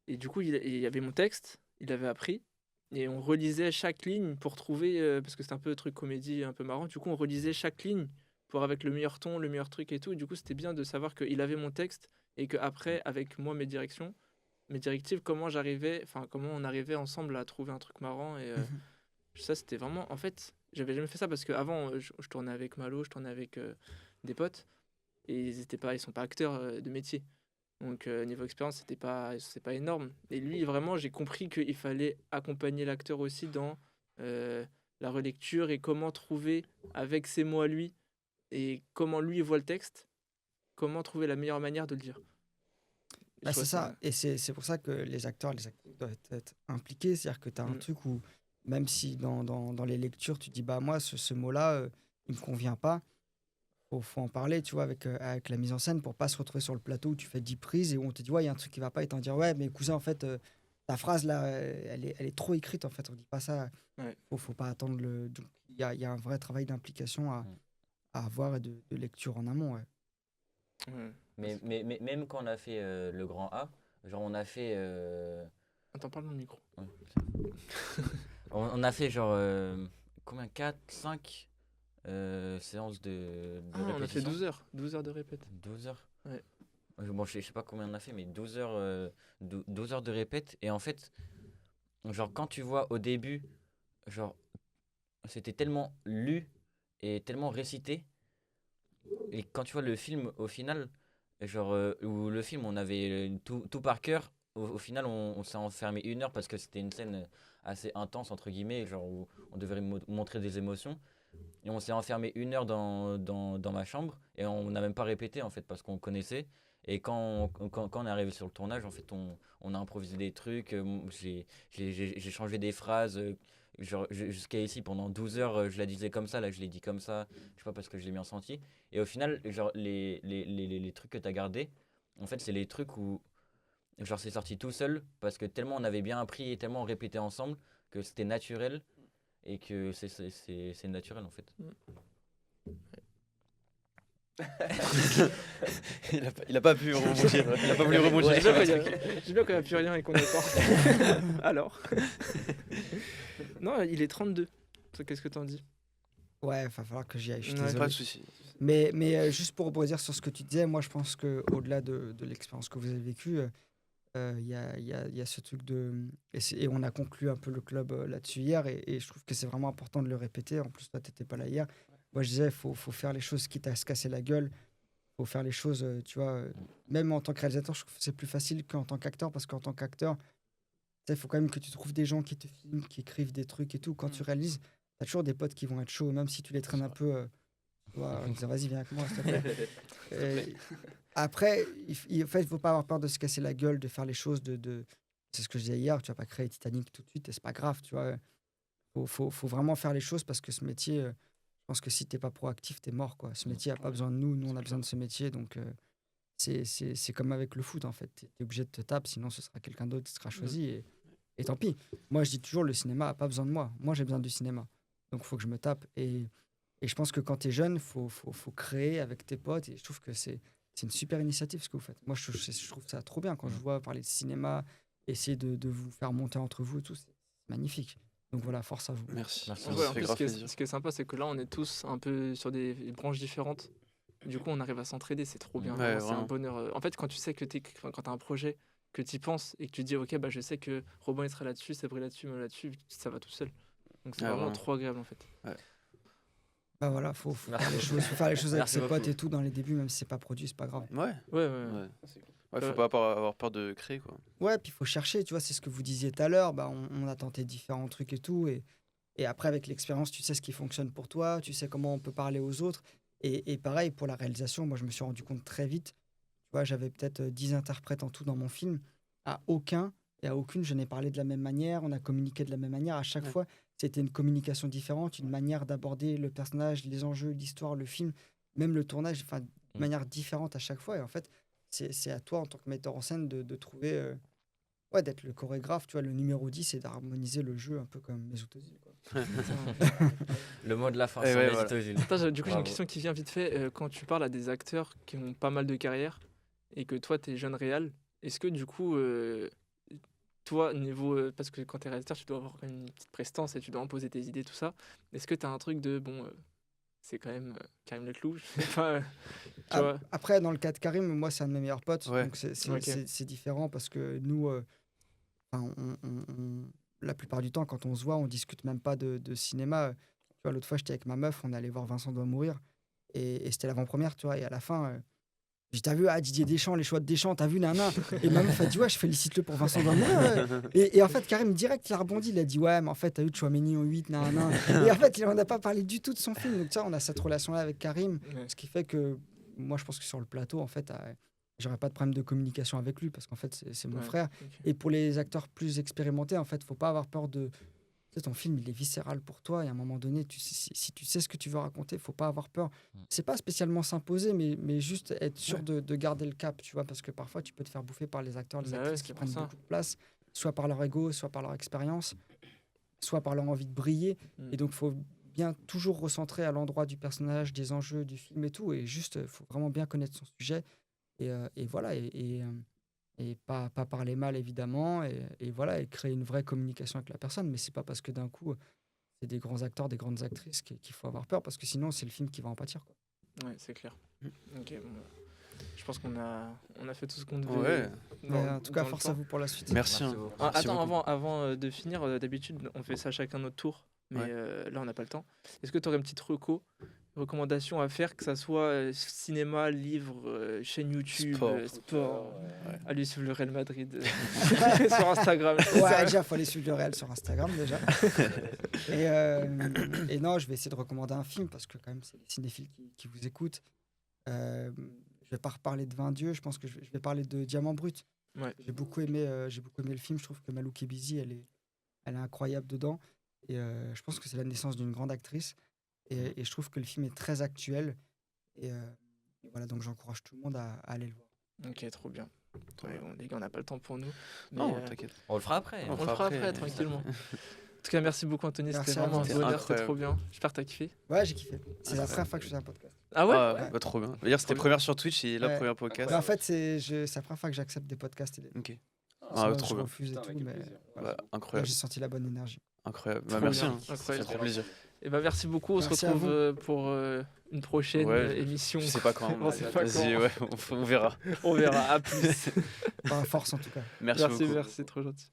Et du coup, il y avait mon texte, il avait appris. Et on relisait chaque ligne pour trouver, parce que c'était un peu truc comédie, un peu marrant. Du coup, on relisait chaque ligne pour avec le meilleur ton, le meilleur truc et tout. Et du coup, c'était bien de savoir qu'il avait mon texte et qu'après, avec moi, mes directives, comment on arrivait ensemble à trouver un truc marrant. Et ça, c'était vraiment. En fait, j'avais jamais fait ça parce qu'avant, je tournais avec Malo, je tournais avec des potes. Et ils sont pas acteurs de métier. Donc, niveau expérience, c'est pas énorme. Et lui, vraiment, j'ai compris qu'il fallait accompagner l'acteur aussi dans la relecture et comment trouver, avec ses mots à lui, et comment lui voit le texte, comment trouver la meilleure manière de le dire. Et Bah, je c'est trouve ça. Et c'est pour ça que les acteurs doivent être impliqués. C'est-à-dire que tu as un truc où, même si dans les lectures, tu dis, bah moi, ce mot-là, il me convient pas, faut en parler, tu vois, avec la mise en scène pour pas se retrouver sur le plateau où tu fais 10 prises et où on te dit, ouais, il y a un truc qui va pas et t'en dire, ouais, mais cousin, en fait, ta phrase là, elle est trop écrite, en fait, on dit pas ça. Ouais. Faut pas attendre le. Donc, il y a un vrai travail d'implication à à avoir et de lecture en amont. Ouais. Ouais. Mais même quand on a fait le grand A, genre on a fait. Attends, parle dans le micro. On a fait genre. Combien 4, 5 séances de Ah, on a fait répétition. 12 heures. 12 heures de répète. 12 heures. Ouais. Bon, je sais pas combien on a fait, mais 12 heures, 12 heures de répète. Et en fait, genre, quand tu vois au début, genre, c'était tellement lu et tellement récité. Et quand tu vois le film, au final, genre, où le film, on avait tout par cœur. Au final, on s'est enfermé 1 heure parce que c'était une scène assez intense, entre guillemets, genre, où on devait montrer des émotions. Et on s'est enfermé 1 heure dans ma chambre et on n'a même pas répété en fait parce qu'on connaissait. Et quand on est arrivé sur le tournage, en fait, on a improvisé des trucs. J'ai changé des phrases. Genre, jusqu'à ici, pendant 12 heures, je la disais comme ça. Là, je l'ai dit comme ça. Je sais pas parce que je l'ai bien senti. Et au final, genre, les trucs que tu as gardés, en fait, c'est les trucs où genre, c'est sorti tout seul parce que tellement on avait bien appris et tellement on répétait ensemble que c'était naturel et que c'est naturel en fait. Il a pas pu rebondir. Il a pas voulu rebondir. Ouais. sur le J'aime truc. bien quand il n'y a plus rien et qu'on est fort. Alors. Non, il est 32. Toi, qu'est-ce que t'en dis? Ouais, il va falloir que j'y aille, je suis Ouais. désolé. Pas de souci. Mais juste pour rebondir sur ce que tu disais, moi je pense qu'au-delà de l'expérience que vous avez vécue, il y a ce truc de. Et on a conclu un peu le club là-dessus hier, et je trouve que c'est vraiment important de le répéter. En plus, toi, tu n'étais pas là hier. Moi, je disais, il faut faire les choses quitte à se casser la gueule. Il faut faire les choses, tu vois. Même en tant que réalisateur, je trouve que c'est plus facile qu'en tant qu'acteur, parce qu'en tant qu'acteur, il faut quand même que tu trouves des gens qui te filment, qui écrivent des trucs et tout. Quand tu réalises, tu as toujours des potes qui vont être chauds, même si tu les traînes un peu. Tu vois, en disant, vas-y, viens avec moi, s'il te plaît. Après, en fait, il ne faut pas avoir peur de se casser la gueule, de faire les choses. C'est ce que je disais hier, tu vas pas créer Titanic tout de suite et c'est pas grave, tu vois. Faut vraiment faire les choses parce que ce métier, je pense que si tu n'es pas proactif, tu es mort, quoi. Ce métier n'a pas besoin de nous, on a besoin de ce métier. Donc, c'est comme avec le foot, en fait. Tu es obligé de te taper, sinon ce sera quelqu'un d'autre qui sera choisi et tant pis. Moi, je dis toujours, le cinéma n'a pas besoin de moi. Moi, j'ai besoin du cinéma. Donc, il faut que je me tape. Et je pense que quand tu es jeune, faut créer avec tes potes. Et je trouve que c'est une super initiative ce que vous faites. Moi, je trouve ça trop bien quand je vois parler de cinéma, essayer de vous faire monter entre vous et tout. C'est magnifique. Donc voilà, force à vous. Merci. Merci. Ça Ouais, me en fait plus, grave plaisir. ce qui est sympa, c'est que là, on est tous un peu sur des branches différentes. Du coup, on arrive à s'entraider, c'est trop bien. Ouais, Vraiment, c'est un vraiment. bonheur. En fait, quand tu sais que quand tu as un projet, que tu y penses et que tu dis, ok, bah, je sais que Robin il sera là-dessus, Sabri là-dessus, moi là-dessus, ça va tout seul. Donc c'est Ouais, vraiment vraiment. trop agréable en fait. Bah voilà, faut Merci faire les beaucoup. choses, faut faire les choses avec Merci ses potes beaucoup. et tout dans les débuts, même si c'est pas produit, c'est pas grave. Ouais. Ouais. Ouais. Ouais, Euh, faut pas avoir peur de créer, quoi. Ouais, puis il faut chercher, tu vois, c'est ce que vous disiez tout à l'heure. Bah, on a tenté différents trucs et tout. Et après, avec l'expérience, tu sais ce qui fonctionne pour toi, tu sais comment on peut parler aux autres. Et pareil, pour la réalisation, moi, je me suis rendu compte très vite. Tu vois, j'avais peut-être 10 interprètes en tout dans mon film. À aucun et à aucune, je n'ai parlé de la même manière, on a communiqué de la même manière. À chaque Ouais. fois, c'était une communication différente, une manière d'aborder le personnage, les enjeux, l'histoire, le film, même le tournage, enfin, de manière différente à chaque fois. Et en fait, c'est à toi, en tant que metteur en scène, de trouver. Ouais, d'être le chorégraphe, tu vois, le numéro 10 et d'harmoniser le jeu un peu comme Mesut Özil, quoi. Le mot de la fin, Et c'est ouais, Mesut voilà. Özil. Attends, du coup, j'ai une Bravo. question qui vient vite fait. Quand tu parles à des acteurs qui ont pas mal de carrière et que toi, tu es jeune réal, est-ce que du coup, toi, niveau. Parce que quand tu es réalisateur, tu dois avoir quand même une petite prestance et tu dois imposer tes idées, tout ça. Est-ce que tu as un truc de. Bon, c'est quand même Karim Leclou, je sais pas. Tu vois. Après, dans le cas de Karim, moi, c'est un de mes meilleurs potes. Ouais. Donc, Ok. c'est différent parce que nous, enfin, la plupart du temps, quand on se voit, on discute même pas de cinéma. Tu vois, l'autre fois, j'étais avec ma meuf, on allait voir Vincent doit mourir. Et c'était l'avant-première, tu vois. Et à la fin, j'ai dit, t'as vu, Didier Deschamps, les choix de Deschamps, t'as vu, nana. Et ma meuf a dit, ouais, je félicite-le pour Vincent doit mourir. Ouais. Et en fait, Karim, direct, il a rebondi. Il a dit, ouais, mais en fait, t'as eu Chouameni en 8, nana. Et en fait, on n'a pas parlé du tout de son film. Donc, tu vois, on a cette relation-là avec Karim. Ouais. Ce qui fait que moi, je pense que sur le plateau, en fait, j'aurais pas de problème de communication avec lui parce qu'en fait, c'est mon Ouais, frère. ok. Et pour les acteurs plus expérimentés, en fait, faut pas avoir peur de. Tu sais, ton film, il est viscéral pour toi. Et à un moment donné, si tu sais ce que tu veux raconter, faut pas avoir peur. C'est pas spécialement s'imposer, mais juste être sûr Ouais. de garder le cap, tu vois, parce que parfois, tu peux te faire bouffer par les acteurs, les Bah ouais, actrices c'est qui pour prennent ça. beaucoup de place, soit par leur ego, soit par leur expérience, soit par leur envie de briller. Mm. Et donc, faut bien toujours recentrer à l'endroit du personnage, des enjeux du film et tout. Et juste, il faut vraiment bien connaître son sujet. Et voilà, et pas parler mal, évidemment. Et voilà, et créer une vraie communication avec la personne. Mais c'est pas parce que d'un coup, c'est des grands acteurs, des grandes actrices qu'il faut avoir peur, parce que sinon, c'est le film qui va en pâtir, quoi. Ouais, c'est clair. Ok, bon, je pense qu'on a fait tout ce qu'on devait. Ouais. Mais en tout cas, dans le force temps. à vous pour la suite. Merci. Merci hein. beaucoup. Ah, Merci attends, beaucoup. avant de finir, d'habitude, on fait ça chacun notre tour. Mais Ouais. là, on n'a pas le temps. Est-ce que tu aurais une petite recommandation à faire, que ça soit cinéma, livre, chaîne YouTube, sport. Ouais. Allez suivre le Real Madrid sur Instagram. Ouais, déjà, il faut aller suivre le réel sur Instagram, déjà. Et non, je vais essayer de recommander un film, parce que quand même, c'est les cinéphiles qui vous écoutent. Je vais pas reparler de 20 dieux, je pense que je vais parler de Diamant Brut. Ouais. J'ai beaucoup aimé le film, je trouve que Malou Kebizi, elle est incroyable dedans. Et je pense que c'est la naissance d'une grande actrice. Et je trouve que le film est très actuel. Et voilà, donc j'encourage tout le monde à aller le voir. Ok, trop bien. Ouais, bon, les gars, on n'a pas le temps pour nous. Mais, Non, t'inquiète. On le fera après. On on le fera fera après. après, tranquillement. En tout cas, merci beaucoup, Anthony. Merci C'était à vraiment un vous. bonheur, C'était c'était trop bien. J'espère que t'as kiffé. Ouais, j'ai kiffé. C'est la première fois que je fais un podcast. Ah ouais Ah, Ouais. bah, trop bien. D'ailleurs, c'était Trop première sur Twitch et la Ouais. première podcast. Mais en fait, c'est la première fois que j'accepte des podcasts. Ok. Sinon, Ah, je trop bien. refuse et Putain, tout, avec mais plaisir. voilà. Bah, Là, incroyable. j'ai senti la bonne énergie. Incroyable. Trop Bah, merci. bien, hein. Ça incroyable. fait trop plaisir. Et bah, merci beaucoup. On se Merci à retrouve vous. pour une prochaine Ouais, émission. Je sais pas quand. On sait pas Vas-y, quand. ouais, on verra. On verra. À plus. Enfin, force en tout cas. Merci beaucoup. merci, trop gentil.